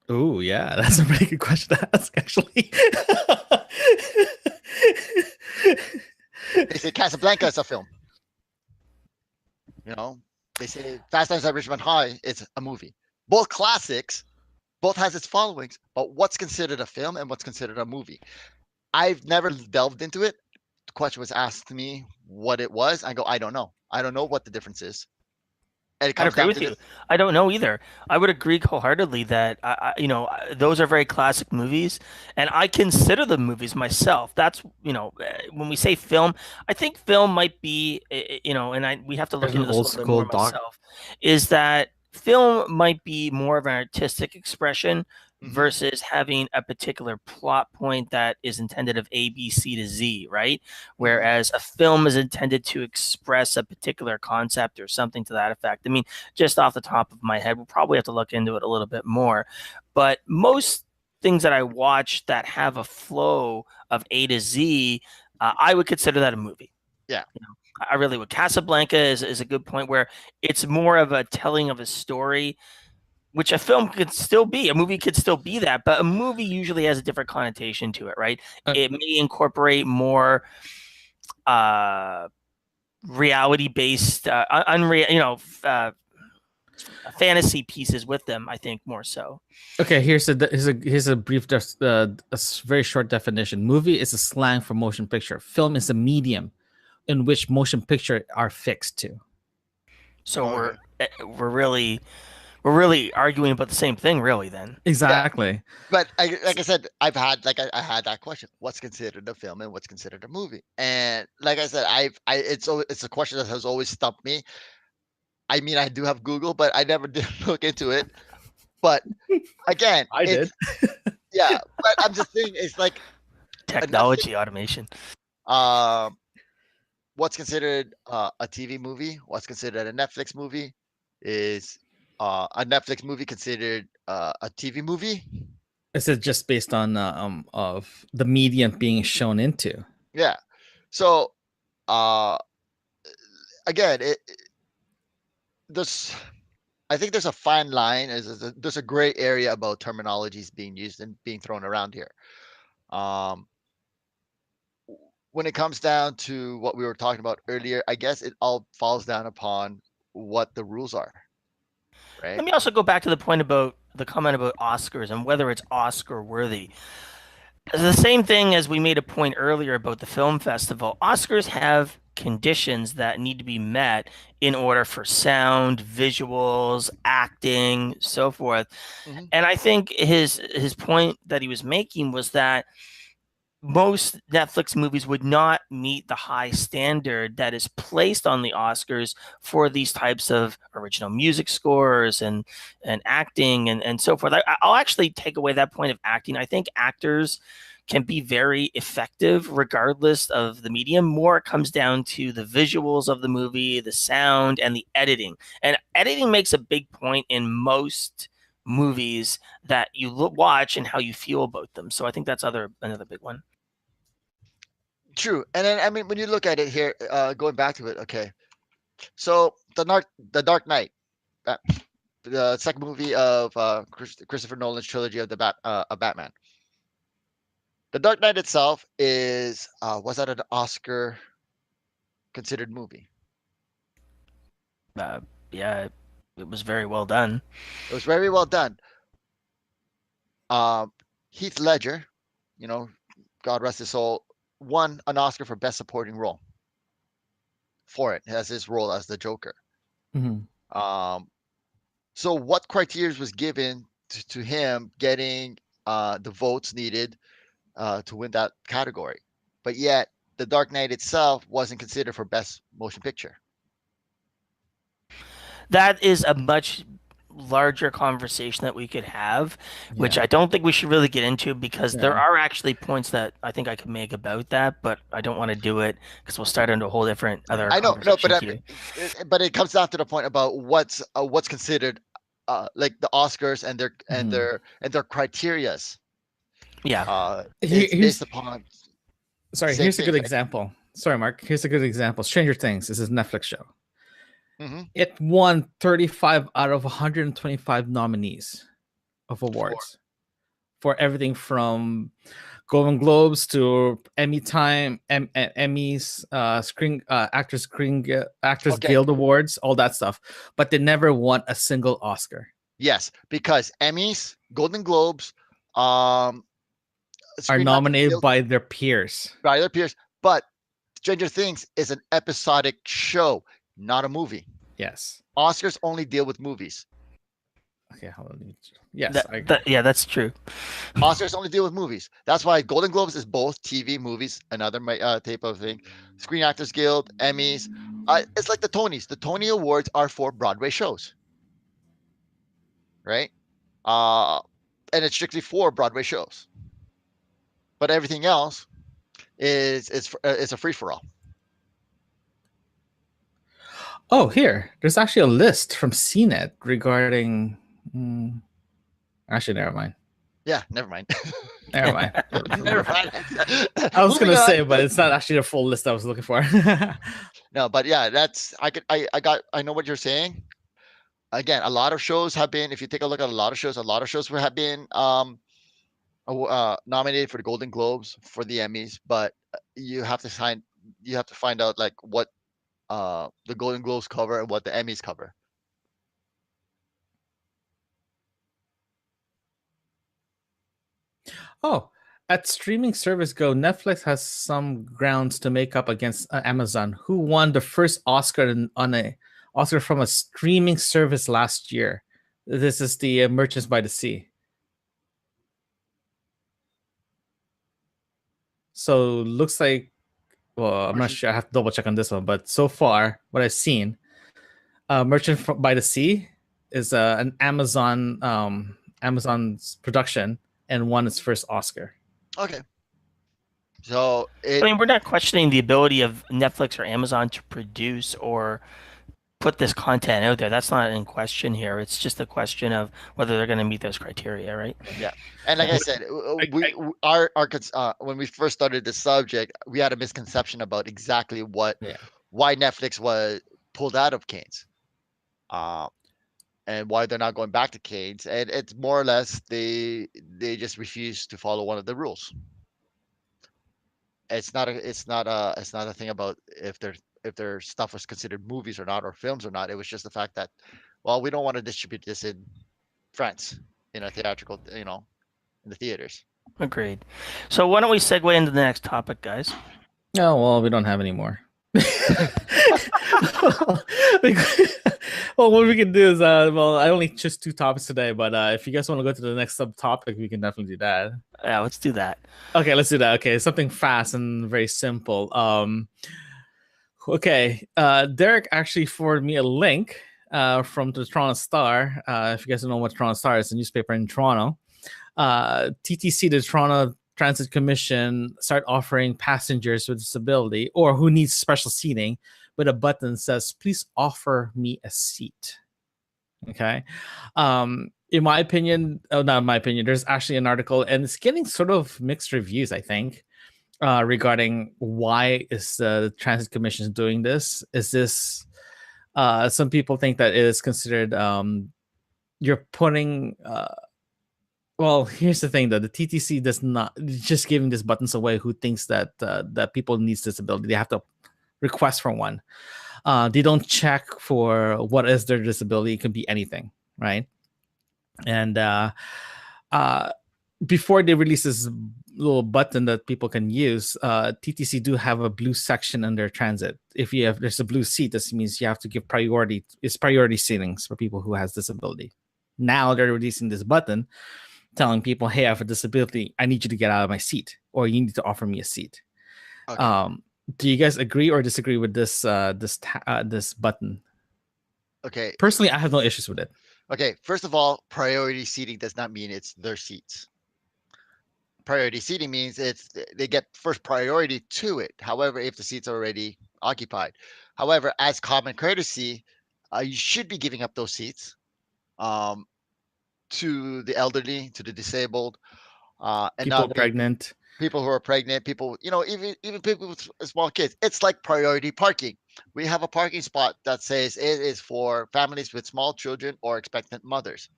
Oh, yeah, that's a pretty good question to ask, actually. They say Casablanca is a film. You know, they say Fast Times at Richmond High is a movie. Both classics, both has its followings, but what's considered a film and what's considered a movie? I've never delved into it. The question was asked to me what it was. I go, I don't know. I don't know what the difference is. And it I'd comes agree down with to you. this. I don't know either. I would agree wholeheartedly that those are very classic movies, and I consider them movies myself. That's when we say film, I think film might be and we have to look There's an into this a old little bit school more doc. myself. Is that film might be more of an artistic expression Mhm. versus having a particular plot point that is intended of A, B, C to Z, right? Whereas a film is intended to express a particular concept or something to that effect. I mean, just off the top of my head, we'll probably have to look into it a little bit more. But most things that I watch that have a flow of A to Z, I would consider that a movie. Yeah. I really would. Casablanca is a good point where it's more of a telling of a story, which a film could still be. A movie could still be that, but a movie usually has a different connotation to it, right? It may incorporate more reality based, unreal, fantasy pieces with them. I think more so. Okay, here's a brief, very short definition. Movie is a slang for motion picture. Film is a medium in which motion picture are fixed to. So Okay. we're really arguing about the same thing, really. Then Exactly. But like I said, I had that question: what's considered a film and what's considered a movie? And like I said, it's a question that has always stumped me. I mean, I do have Google, but I never did look into it. But again, I did. yeah. But I'm just saying, it's like technology, automation. um, what's considered a TV movie, what's considered a Netflix movie, is a Netflix movie considered a TV movie? Is it just based on of the medium being shown into? Yeah. So uh, again, there's I think there's a fine line. There's a gray area about terminologies being used and being thrown around here. Um, when it comes down to what we were talking about earlier, I guess it all falls down upon what the rules are, right? Let me also go back to the point about the comment about Oscars and whether it's Oscar worthy. It's the same thing as we made a point earlier about the film festival. Oscars have conditions that need to be met in order for sound, visuals, acting, so forth. Mhm. And I think his point that he was making was that most Netflix movies would not meet the high standard that is placed on the Oscars for these types of original music scores and acting and so forth. I'll actually take away that point of acting. I think actors can be very effective regardless of the medium. More it comes down to the visuals of the movie, the sound, and the editing. And editing makes a big point in most movies that you watch and how you feel about them. So I think that's another big one. True. And then I mean when you look at it here, going back to it, okay. So the Dark Knight, that, the second movie of Christopher Nolan's trilogy of Batman. The Dark Knight itself is was that an Oscar considered movie? Uh, yeah, It was very well done. It was very well done. Heath Ledger, you know, God rest his soul, won an Oscar for Best Supporting Role for it, as his role as the Joker. So what criteria was given to him getting the votes needed to win that category? But yet, The Dark Knight itself wasn't considered for Best Motion Picture. That is a much larger conversation that we could have, which I don't think we should really get into, because there are actually points that I think I could make about that, but I don't want to do it because we'll start into a whole different other. I know, no, but it comes down to the point about what's considered like the Oscars and their criterias. Yeah. It's based upon. Sorry, here's a good example. Sorry, Mark. Here's a good example. Stranger Things. This is a Netflix show. It won 35 out of 125 nominees of awards for everything from Golden Globes to Emmy time, Emmys, Actors Guild Awards, all that stuff. But they never won a single Oscar. Yes, because Emmys, Golden Globes, are nominated by their peers. But Stranger Things is an episodic show, not a movie. Yes. Oscars only deal with movies. Okay, hold on. Yes. That's true. Oscars only deal with movies. That's why Golden Globes is both TV, movies, another type of thing. Screen Actors Guild, Emmys. It's like the Tonys. The Tony Awards are for Broadway shows. Right? And it's strictly for Broadway shows. But everything else is a free-for-all. Oh, here. There's actually a list from CNET regarding... Actually, never mind. Yeah, never mind. Never mind. Never mind. I was going to say, but it's not actually the full list I was looking for. No, but yeah, I know what you're saying. Again, a lot of shows have been, if you take a look at a lot of shows have been nominated for the Golden Globes, for the Emmys, but you have to find out like what the Golden Globes cover and what the Emmys cover. Oh, at streaming service Go, Netflix has some grounds to make up against Amazon, who won the first Oscar Oscar from a streaming service last year. This is the Merchants by the Sea. So looks like, well, I'm not sure. I have to double check on this one, but so far, what I've seen, Merchant by the Sea is an Amazon's production and won its first Oscar. Okay. So we're not questioning the ability of Netflix or Amazon to produce or put this content out there. That's not in question here. It's just a question of whether they're going to meet those criteria, right? Yeah. And like I said, when we first started this subject, we had a misconception about exactly why Netflix was pulled out of Cannes, and why they're not going back to Cannes. And it's more or less they just refuse to follow one of the rules. It's not a thing about if their stuff was considered movies or not, or films or not. It was just the fact that, well, we don't want to distribute this in France, in a theatrical, in the theaters. Agreed. So why don't we segue into the next topic, guys? Oh, well, we don't have any more. Well, what we can do is, I only chose 2 topics today, but if you guys want to go to the next subtopic, we can definitely do that. Yeah, let's do that. Okay, let's do that. Okay, something fast and very simple. Okay, Derek actually forwarded me a link from the Toronto Star. If you guys don't know what Toronto Star is, a newspaper in Toronto. TTC, the Toronto Transit Commission, start offering passengers with disability or who needs special seating with a button that says, "Please offer me a seat." Okay. In my opinion, not in my opinion, there's actually an article, and it's getting sort of mixed reviews, I think, regarding why is the Transit Commission doing this. Is this some people think that it is considered you're putting well, here's the thing, though. The TTC does not just giving these buttons away who thinks that that people needs disability. They have to request for one. They don't check for what is their disability. It can be anything, right? And before they release this little button that people can use, TTC do have a blue section under transit. If there's a blue seat, this means you have to give priority. It's priority seatings for people who has disability. Now they're releasing this button telling people, hey, I have a disability. I need you to get out of my seat, or you need to offer me a seat. Okay. Do you guys agree or disagree with this this button? Okay. Personally, I have no issues with it. Okay. First of all, priority seating does not mean it's their seats. Priority seating means they get first priority to it. However, if the seats are already occupied. However, as common courtesy, you should be giving up those seats to the elderly, to the disabled, and People not pregnant. people who are pregnant, people, even people with small kids. It's like priority parking. We have a parking spot that says it is for families with small children or expectant mothers.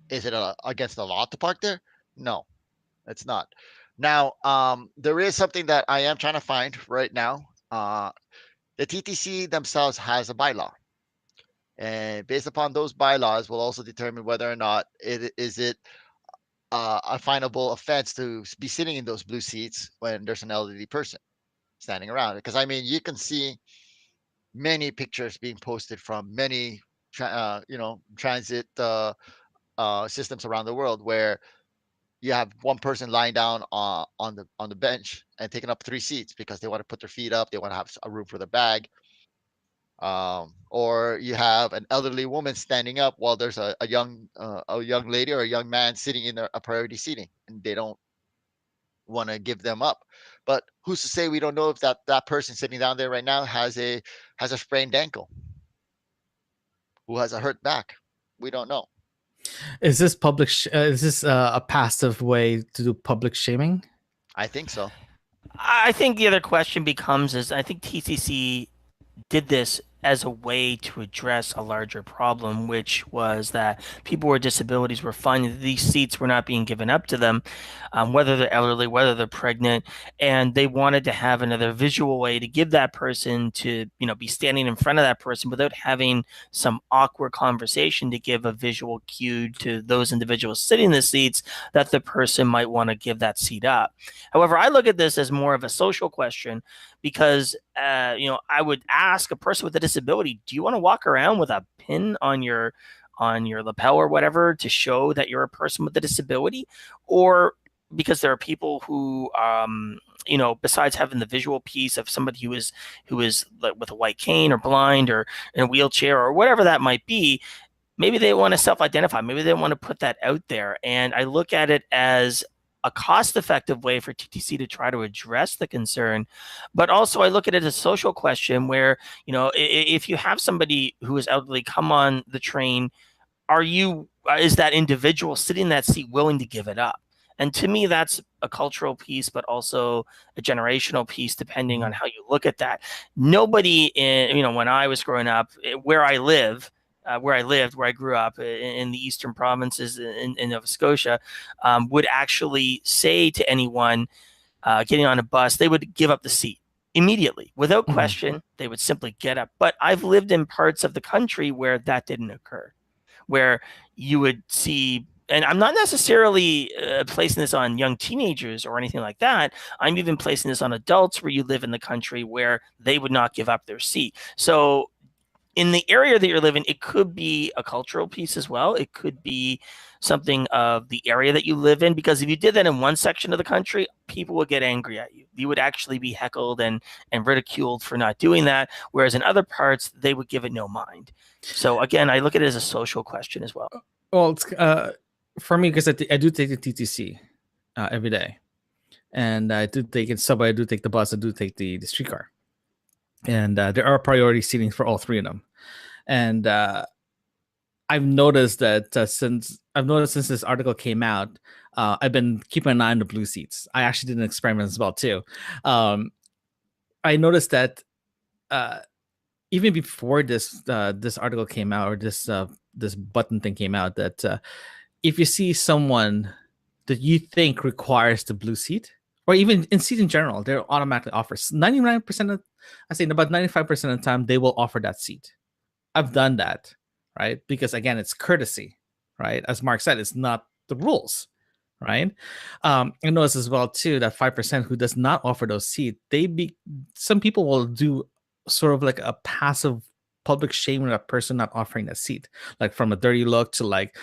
Is it against the law to park there? No, it's not. Now, there is something that I am trying to find right now. The TTC themselves has a bylaw, and based upon those bylaws, will also determine whether or not it is it a finable offense to be sitting in those blue seats when there's an elderly person standing around. Because I mean, you can see many pictures being posted from many, transit systems around the world where you have one person lying down on the bench and taking up 3 seats because they want to put their feet up, they want to have a room for the bag. Or you have an elderly woman standing up while there's a young lady or a young man sitting in a priority seating, and they don't want to give them up. But who's to say we don't know if that person sitting down there right now has a sprained ankle, who has a hurt back? We don't know. Is this is this a passive way to do public shaming? I think so. I think the other question becomes is I think TCC did this as a way to address a larger problem, which was that people with disabilities were finding that these seats were not being given up to them, whether they're elderly, whether they're pregnant, and they wanted to have another visual way to give that person to, be standing in front of that person without having some awkward conversation to give a visual cue to those individuals sitting in the seats that the person might want to give that seat up. However, I look at this as more of a social question because, I would ask a person with a disability, do you want to walk around with a pin on your lapel or whatever to show that you're a person with a disability? Or because there are people who, besides having the visual piece of somebody who is with a white cane or blind or in a wheelchair or whatever that might be, maybe they want to self-identify. Maybe they want to put that out there. And I look at it as a cost-effective way for TTC to try to address the concern. But also I look at it as a social question where, if you have somebody who is elderly come on the train, is that individual sitting in that seat willing to give it up? And to me, that's a cultural piece, but also a generational piece, depending on how you look at that. Nobody when I was growing up, where I grew up in the eastern provinces in Nova Scotia, would actually say to anyone getting on a bus, they would give up the seat immediately without question. They would simply get up. But I've lived in parts of the country where that didn't occur, where you would see, and I'm not necessarily placing this on young teenagers or anything like that. I'm even placing this on adults where you live in the country where they would not give up their seat. So in the area that you're living, it could be a cultural piece as well. It could be something of the area that you live in, because if you did that in one section of the country, people would get angry at you. You would actually be heckled and ridiculed for not doing that, whereas in other parts, they would give it no mind. So again, I look at it as a social question as well. Well, it's for me, because I do take the TTC every day, and I do take it subway, I do take the bus, I do take the streetcar. And there are priority seating for all three of them. And I've noticed that since this article came out, I've been keeping an eye on the blue seats. I actually did an experiment as well too. I noticed that even before this article came out, or this button thing came out, that if you see someone that you think requires the blue seat, or even in seat in general, they'll automatically offer 99% of, I say about 95% of the time, they will offer that seat. I've done that, right? Because again, it's courtesy, right? As Mark said, it's not the rules, right? I notice as well too that 5% who does not offer those seats, some people will do sort of like a passive public shaming of a person not offering a seat, like from a dirty look to like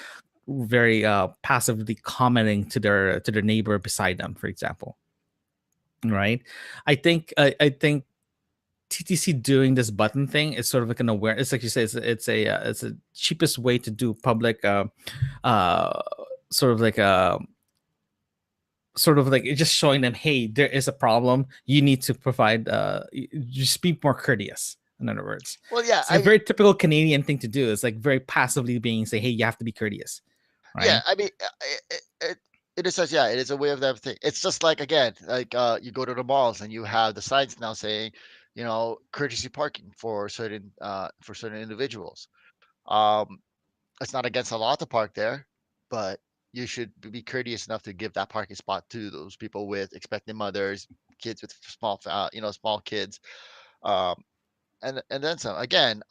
very passively commenting to their neighbor beside them, for example, right? I think TTC doing this button thing is sort of like an aware. It's like you say, it's a cheapest way to do public, uh, sort of like a sort of like it's just showing them, hey, there is a problem. You need to provide, just be more courteous. In other words, Well, yeah, it's a very typical Canadian thing to do. It's like very passively being say, hey, you have to be courteous, right? yeah. I mean, it is such, yeah, it is a way of that thing. It's just like, again, like you go to the malls and you have the signs now saying, courtesy parking for certain individuals. Um, it's not against the law to park there, but you should be courteous enough to give that parking spot to those people with expecting mothers, kids with small kids, um, and then some. Again,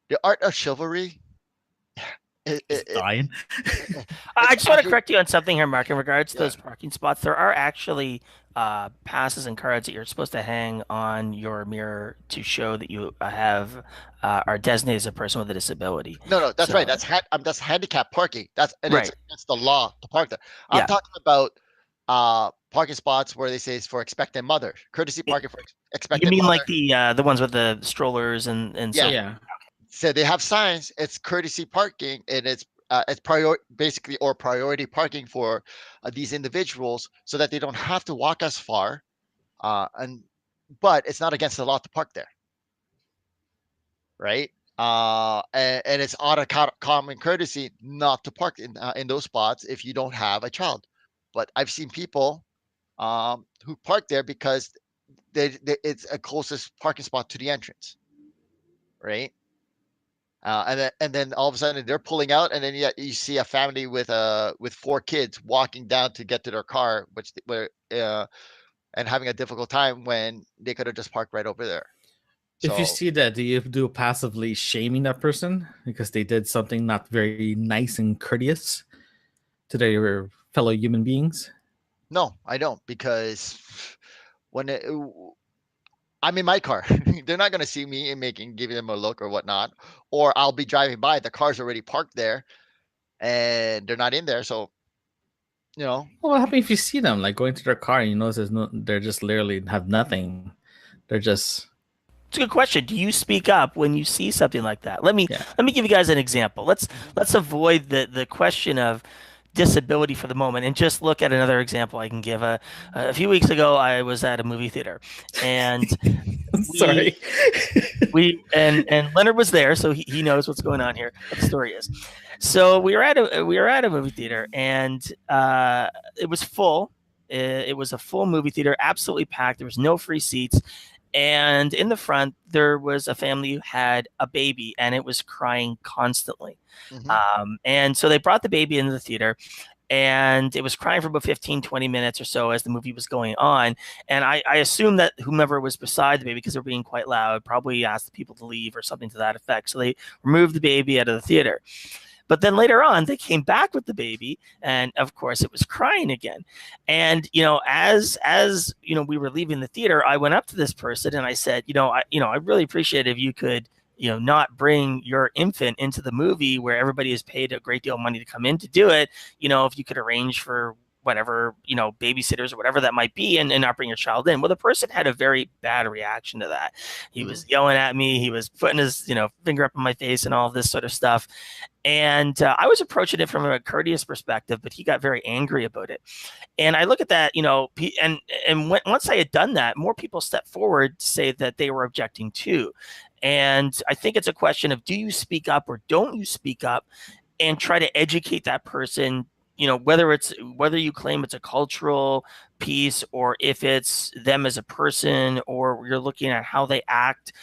the art of chivalry. Dying. I just want to correct you on something here, Mark. In regards to Yeah. those parking spots, there are actually passes and cards that you're supposed to hang on your mirror to show that you are designated as a person with a disability. No, that's right. So- That's handicap parking. It's Right. against the law to park there. I'm Yeah. talking about parking spots where they say it's for expectant mothers, courtesy parking for You expectant mean mother. like the ones with the strollers and so Yeah. So they have signs. It's courtesy parking, and it's basically or priority parking for these individuals, so that they don't have to walk as far. But it's not against the law to park there, right? And it's out of common courtesy not to park in those spots if you don't have a child. But I've seen people who park there because it's a closest parking spot to the entrance, right? And then all of a sudden they're pulling out, and then you see a family with 4 kids walking down to get to their car, and having a difficult time when they could have just parked right over there. If you So see that, do you do passively shaming that person because they did something not very nice and courteous to their fellow human beings? no, I don't, because when I'm in my car, they're not going to see me giving them a look or whatnot, or I'll be driving by, the car's already parked there, and they're not in there, so Well, what happens if you see them like going to their car and you notice they're just literally have nothing. They're just. It's a good question. Do you speak up when you see something like that? Let me give you guys an example. Let's avoid the question of disability for the moment and just look at another example I can give. A few weeks ago, I was at a movie theater, and Sorry. and Leonard was there, so he knows what's going on here. What the story is. So we were at a movie theater, and it was full. It was a full movie theater, absolutely packed. There was no free seats. And in the front, there was a family who had a baby, and it was crying constantly. Mhm. And so they brought the baby into the theater, and it was crying for about 15, 20 minutes or so as the movie was going on. And I assumed that whomever was beside the baby, because they were being quite loud, probably asked the people to leave or something to that effect. So they removed the baby out of the theater. But then later on, they came back with the baby, and of course, it was crying again. And as we were leaving the theater, I went up to this person and I said, I really appreciate if you could, not bring your infant into the movie where everybody has paid a great deal of money to come in to do it. If you could arrange for whatever, babysitters or whatever that might be, and not bring your child in. Well, the person had a very bad reaction to that. He was yelling at me. He was putting his, finger up in my face and all this sort of stuff. And I was approaching it from a courteous perspective, but he got very angry about it. And I look at that, once I had done that, more people stepped forward to say that they were objecting too. And I think it's a question of, do you speak up or don't you speak up, and try to educate that person, whether you claim it's a cultural piece or if it's them as a person, or you're looking at how they act.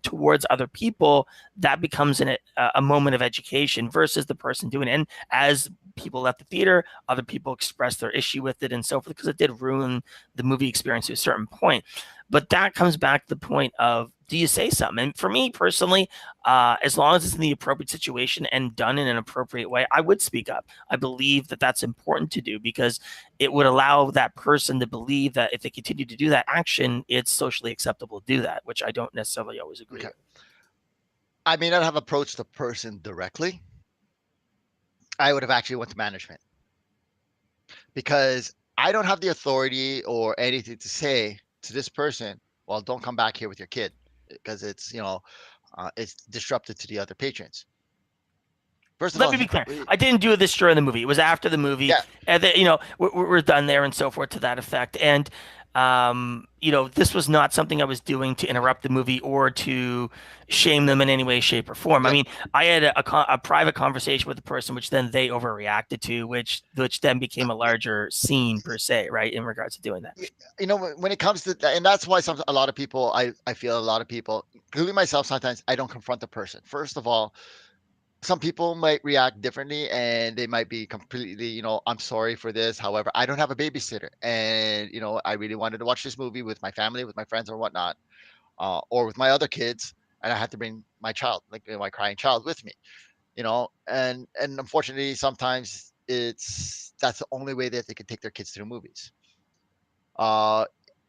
towards other people, that becomes a moment of education versus the person doing it. And as people left the theater, other people expressed their issue with it and so forth, because it did ruin the movie experience to a certain point. But that comes back to the point of, do you say something? And for me personally, as long as it's in the appropriate situation and done in an appropriate way, I would speak up. I believe that that's important to do, because it would allow that person to believe that if they continue to do that action, it's socially acceptable to do that, which I don't necessarily always agree with. I may not have approached the person directly. I would have actually went to management, because I don't have the authority or anything to say to this person, well, don't come back here with your kid, because it's, it's disruptive to the other patrons. First of Let all, me be clear. I didn't do this during the movie. It was after the movie. Yeah. And then, we're done there and so forth to that effect. And, this was not something I was doing to interrupt the movie or to shame them in any way, shape, or form. Yeah. I mean, I had a private conversation with the person, which then they overreacted to, which then became a larger scene per se, right, in regards to doing that. When it comes to that, and that's why a lot of people, I feel a lot of people, including myself, sometimes I don't confront the person. First of all, some people might react differently, and they might be completely, I'm sorry for this. However, I don't have a babysitter, and I really wanted to watch this movie with my family, with my friends or whatnot, or with my other kids, and I had to bring my child, like my crying child, with me. And unfortunately, sometimes that's the only way that they can take their kids to the movies. Uh,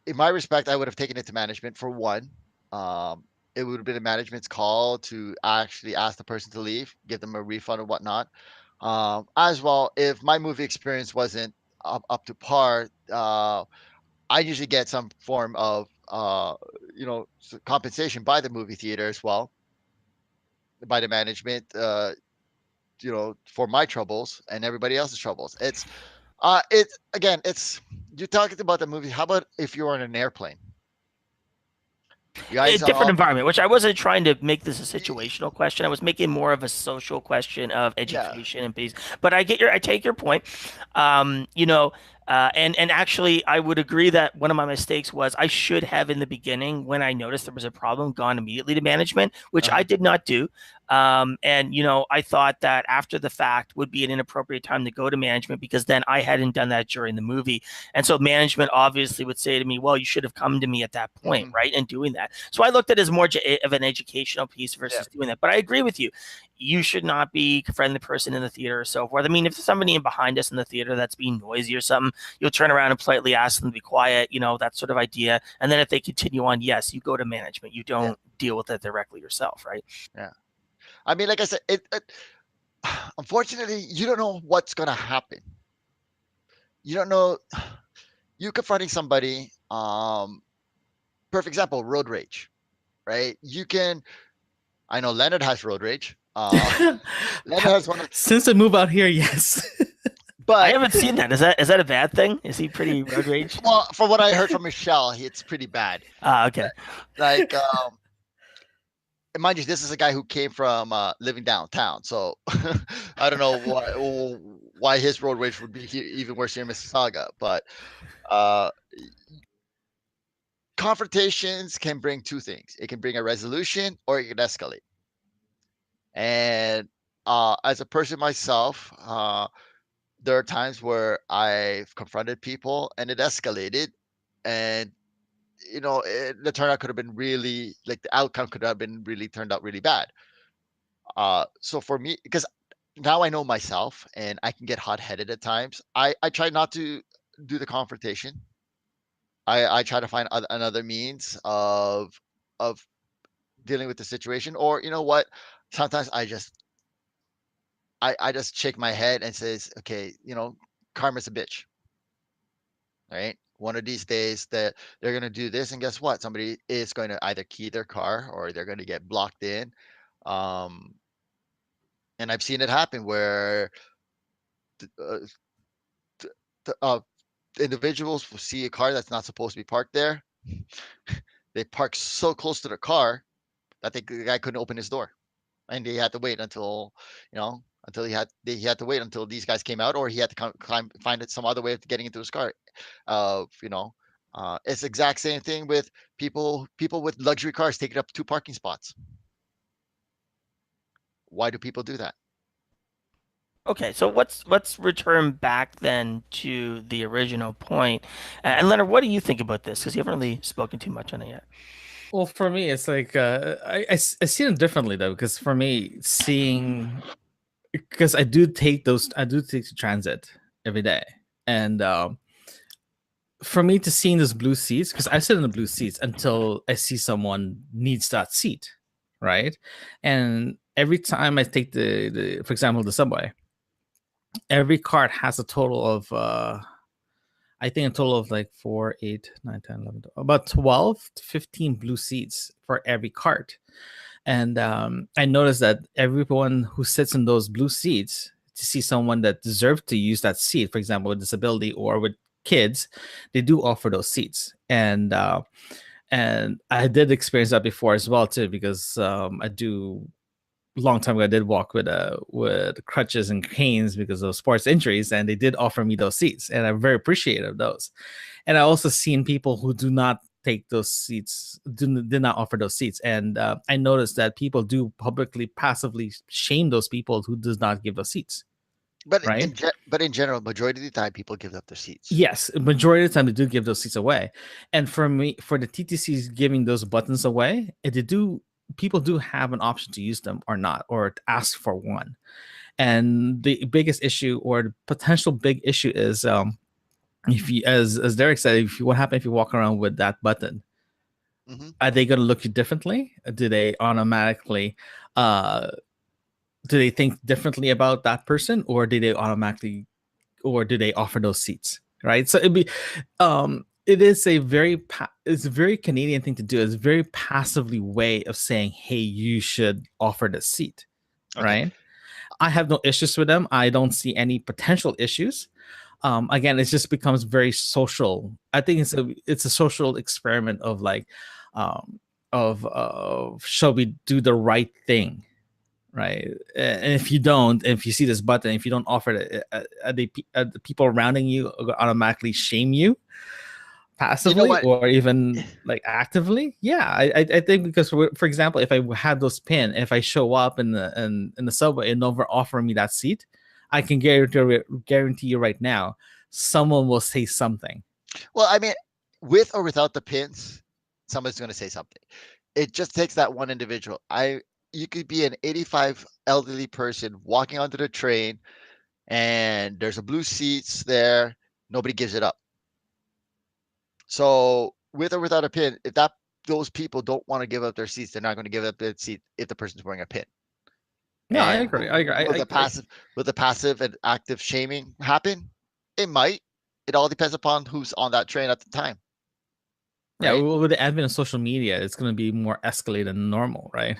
in my respect, I would have taken it to management for one. Um, it would have been a management's call to actually ask the person to leave, give them a refund or whatnot. As well, if my movie experience wasn't up to par, I usually get some form of compensation by the movie theater as well, by the management, for my troubles and everybody else's troubles. It's you're talking about the movie. How about if you're on an airplane? You A guys are different all, environment, which I wasn't trying to make this a situational question. I was making more of a social question of yeah. education and peace. But I take your point. And actually, I would agree that one of my mistakes was I should have in the beginning, when I noticed there was a problem, gone immediately to management, which I did not do. And I thought that after the fact would be an inappropriate time to go to management, because then I hadn't done that during the movie. And so management obviously would say to me, well, you should have come to me at that point, right? And doing that. So I looked at it as more of an educational piece versus doing that. But I agree with you. You should not be confronting the person in the theater or so forth. I mean, if there's somebody in behind us in the theater that's being noisy or something, you'll turn around and politely ask them to be quiet, that sort of idea. And then if they continue on, yes, you go to management. You don't deal with it directly yourself, right? Yeah. I mean, like I said, unfortunately, you don't know what's gonna happen. You don't know. You confronting somebody. Perfect example, road rage, right? You can. I know Leonard has road rage. Leonard has one. Since I moved out here, yes. But I haven't seen that. Is that a bad thing? Is he pretty road rage? Well, from what I heard from Michelle, it's pretty bad. Okay. Like, and mind you, this is a guy who came from living downtown, so I don't know why his road rage would be even worse here in Mississauga. But confrontations can bring two things: it can bring a resolution, or it can escalate. And as a person myself, there are times where I've confronted people and it escalated, and the turnout could have been really, like, the outcome could have been really turned out really bad. So for me, because now I know myself and I can get hot-headed at times, I try not to do the confrontation. I try to find another means of dealing with the situation. Or you know what? Sometimes I just shake my head and says, okay, karma's a bitch, right? One of these days that they're going to do this, and guess what? Somebody is going to either key their car or they're going to get blocked in. Um, and I've seen it happen where uh, the, individuals will see a car that's not supposed to be parked there. They park so close to the car that the guy couldn't open his door, and they had to wait until, until he had to wait until these guys came out, or he had to find some other way of getting into his car. Uh, you know, It's the exact same thing with people with luxury cars taking up 2 parking spots. Why do people do that? Okay, so let's return back then to the original point. And Leonard, what do you think about this? Because you haven't really spoken too much on it yet. Well, for me, it's like I see it differently though, because for me, because I do take the transit every day, and for me to seeing those blue seats, because I sit in the blue seats until I see someone needs that seat, right? And every time I take for example, the subway, every cart has a total of I think a total of like 4, 8, 9, 10, 11, 12, about 12 to 15 blue seats for every cart. And I noticed that everyone who sits in those blue seats, to see someone that deserves to use that seat, for example, with disability or with kids, they do offer those seats. And I did experience that before as well too, because I do long time ago I did walk with crutches and canes because of sports injuries, and they did offer me those seats, and I'm very appreciative of those. And I also seen people who do not take those seats, did not offer those seats, and I noticed that people do publicly passively shame those people who does not give those seats, But right? in general, majority of the time, people give up their seats. Yes, majority of the time they do give those seats away. And for me, for the TTCs giving those buttons away, they do, people do have an option to use them or not, or to ask for one. And the biggest issue, or the potential big issue, is if you, as Derek said, if you, what happens if you walk around with that button? Hmm. Are they going to look at you differently? Do they automatically uh do they think differently about that person, or do they automatically, or do they offer those seats, right? So it'd be it is a very it's a very Canadian thing to do. It's a very passively way of saying, hey, you should offer the seat, Okay. right? I have no issues with them. I don't see any potential issues. Again, it just becomes very social. I think it's a social experiment of like of shall we do the right thing, right? And if you don't, if you see this button, if you don't offer it, the people surrounding you automatically shame you You know passively what? or even like actively. Yeah, I think because for example, if I had those pin, if I show up in the subway and over offer me that seat, I can guarantee you right now, someone will say something. Well, I mean, with or without the pins, somebody's going to say something. It just takes that one individual. You could be an 85 elderly person walking onto the train, and there's a blue seats there. Nobody gives it up. So with or without a pin, if those people don't want to give up their seats, they're not going to give up their seat if the person's wearing a pin. No, I And agree. I agree. will the passive and active shaming happen? It might. It all depends upon who's on that train at the time. Yeah, Right? with the advent of social media, it's going to be more escalated than normal, right?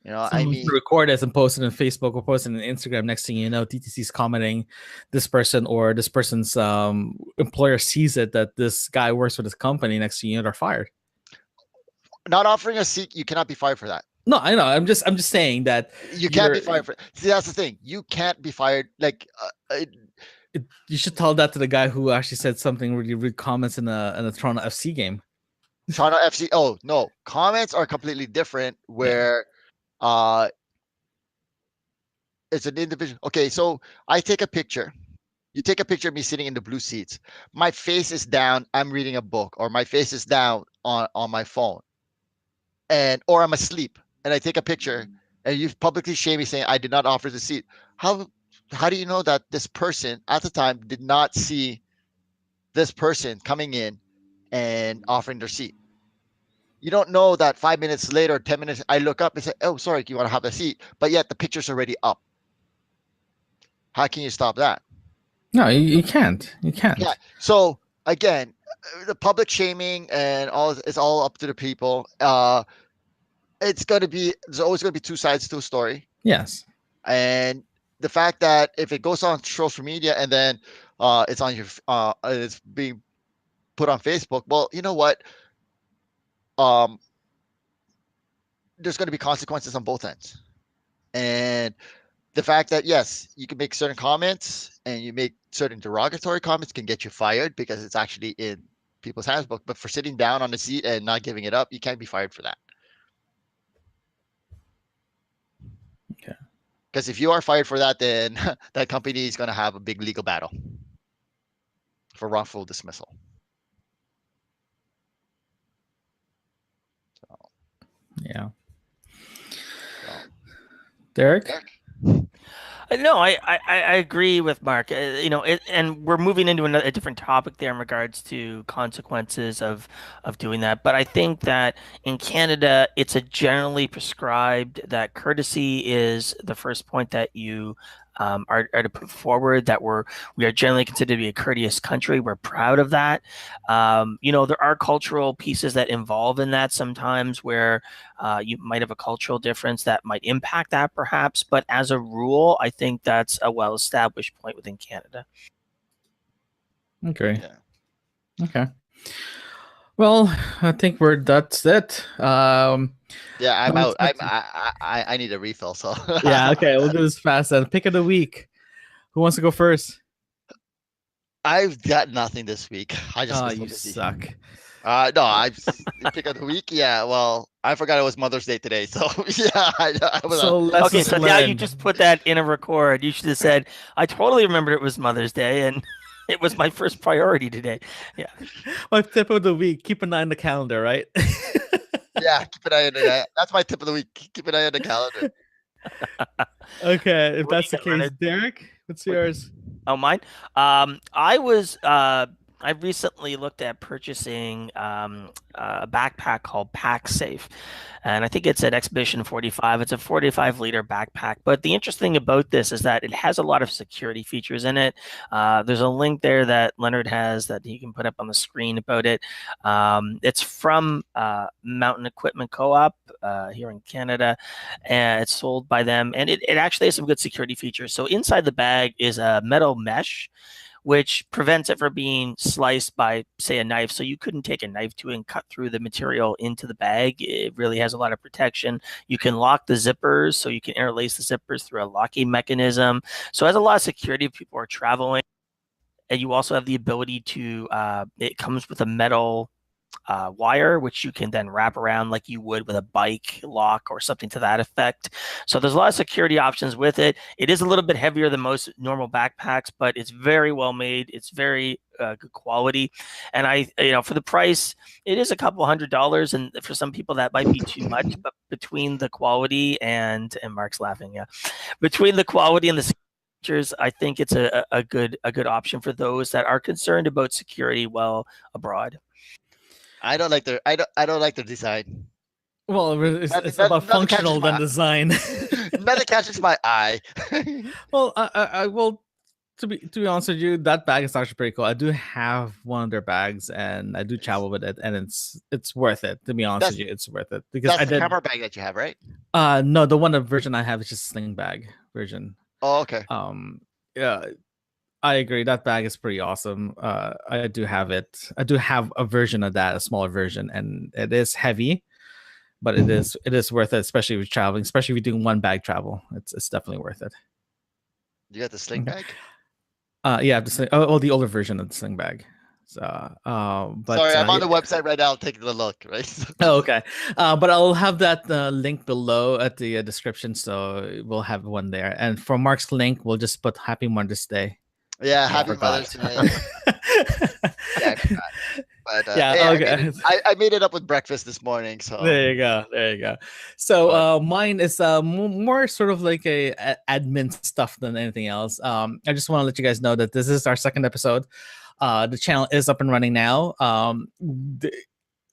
You know, I Someone's mean, gonna record this and post it on Facebook or post it on Instagram. Next thing you know, TTC's commenting, this person or this person's employer sees it that this guy works for this company. Next thing you know, they're fired. not offering a seat, you cannot be fired for that. No, I know. I'm just saying that You can't be fired for. See, that's the thing. You can't be fired. Like, you should tell that to the guy who actually said something really rude comments in a Toronto FC game. Toronto FC. Oh no, comments are completely different. Where, it's an individual. Okay, so I take a picture. You take a picture of me sitting in the blue seats. My face is down. I'm reading a book, or my face is down on my phone, or I'm asleep, and I take a picture, and you publicly shame me saying I did not offer the seat. How do you know that this person at the time did not see this person coming in and offering their seat? You don't know that 5 minutes later, 10 minutes, I look up and say, oh, sorry, do you want to have a seat? But yet the picture's already up. How can you stop that? No, you can't. You can't. Yeah. So again, the public shaming and it's all up to the people. There's always going to be two sides to a story. Yes. And the fact that if it goes on social media and then it's being put on Facebook, well, you know what? There's going to be consequences on both ends. And the fact that, yes, you can make certain comments and you make certain derogatory comments can get you fired because it's actually in people's handbook. But for sitting down on the seat and not giving it up, you can't be fired for that. Okay. Because if you are fired for that, then that company is going to have a big legal battle for wrongful dismissal. So, Yeah. so. Derek? No, I agree with Mark. And we're moving into a different topic there in regards to consequences of doing that. But I think that in Canada, it's a generally prescribed that courtesy is the first point that you are to put forward. That we are generally considered to be a courteous country. We're proud of that. There are cultural pieces that involve in that sometimes where you might have a cultural difference that might impact that perhaps. But as a rule, I think that's a well-established point within Canada. Okay. Yeah. Okay. Well, I think that's it. Yeah, I'm no, out. I need a refill. So yeah. Okay, we'll do this fast then. Pick of the week. Who wants to go first? I've got nothing this week. I just was so you busy. suck. No, I pick of the week. Yeah, well, I forgot it was Mother's Day today, so yeah, I was. Okay, so now you just put that in a record. You should have said, "I totally remembered it was Mother's Day, and it was my first priority today." Yeah. My tip of the week: keep an eye on the calendar, right? Yeah, keep an eye on that. That's my tip of the week. Keep an eye on the calendar. Okay, if that's the case, Derek, what's yours? Oh, mine. I recently looked at purchasing a backpack called Pack Safe, and I think it's at Expedition 45. It's a 45-liter backpack. But the interesting about this is that it has a lot of security features in it. There's a link there that Leonard has that he can put up on the screen about it. It's from Mountain Equipment Co-op here in Canada, and it's sold by them. And it actually has some good security features. So inside the bag is a metal mesh, which prevents it from being sliced by, say, a knife. So you couldn't take a knife to it and cut through the material into the bag. It really has a lot of protection. You can lock the zippers, so you can interlace the zippers through a locking mechanism. So it has a lot of security if people are traveling. And you also have the ability to, it comes with a metal wire, which you can then wrap around like you would with a bike lock or something to that effect. So there's a lot of security options with it. It is a little bit heavier than most normal backpacks, but it's very well made. It's very good quality. And for the price, it is a couple $100. And for some people that might be too much, but between the quality and Mark's laughing, yeah, between the quality and the features, I think it's a good option for those that are concerned about security while abroad. I don't like their design. Well, it's about functional than design. Nothing catches my eye. Well, I will. To be honest with you, that bag is actually pretty cool. I do have one of their bags, and I do travel with it, and it's worth it. To be honest with you, it's worth it because that's the camera bag that you have, right? No, the version I have is just a sling bag version. Oh, okay. Yeah. I agree. That bag is pretty awesome. I do have it. I do have a version of that, a smaller version, and it is heavy, but it is worth it, especially if you're traveling, especially if you're doing one bag travel. It's definitely worth it. You got the sling bag? Yeah, the older version of the sling bag. So, but sorry, I'm on the website right now, taking a look. Right. Oh, okay. But I'll have that link below at the description, so we'll have one there. And for Mark's link, we'll just put Happy Mother's Day. Yeah, happy Mother's Day. Yeah, but yeah, okay. I made it up with breakfast this morning. So there you go. So mine is more sort of like a admin stuff than anything else. I just want to let you guys know that this is our second episode. The channel is up and running now.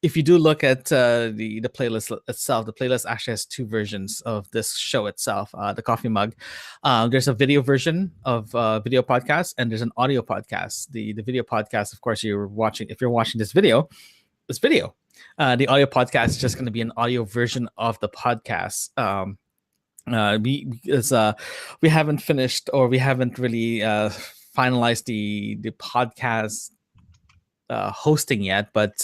If you do look at the playlist itself, the playlist actually has two versions of this show itself. The coffee mug. There's a video version of video podcast, and there's an audio podcast. The video podcast, of course, if you're watching this video. The audio podcast is just going to be an audio version of the podcast. We haven't finished, or we haven't really finalized the podcast hosting yet, but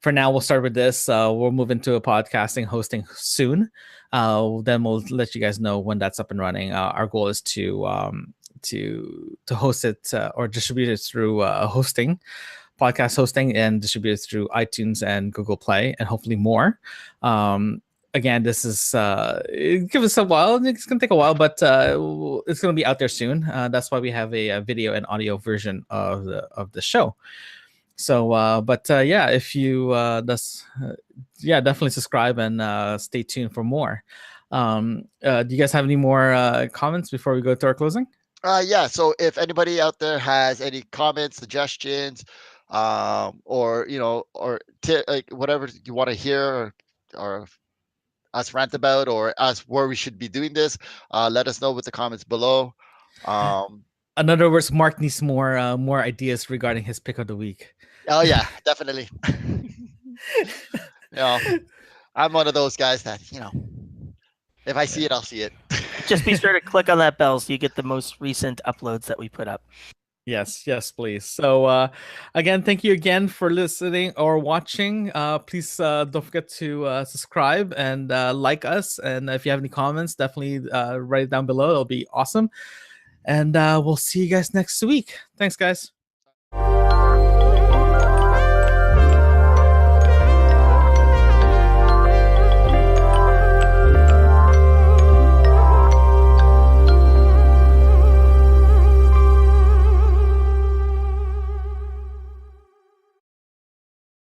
for now we'll start with this. We'll move into a podcasting hosting soon. Then we'll let you guys know when that's up and running. Our goal is to host it or distribute it through hosting. podcast hosting and distributed through iTunes and Google Play, and hopefully more. Again, this is give us a while. It's gonna take a while, but it's gonna be out there soon. That's why we have a video and audio version of the show. So, yeah, if you definitely subscribe and stay tuned for more. Do you guys have any more comments before we go to our closing? Yeah. So if anybody out there has any comments, suggestions, or like whatever you want to hear, or us rant about, or us where we should be doing this, let us know with the comments below. In other words, Mark needs more ideas regarding his pick of the week. Oh yeah, definitely. I'm one of those guys that if I see it, I'll see it. Just be sure to click on that bell so you get the most recent uploads that we put up. Yes, please. So again, thank you again for listening or watching. Please don't forget to subscribe and like us. And if you have any comments, definitely write it down below. It'll be awesome. And we'll see you guys next week. Thanks, guys.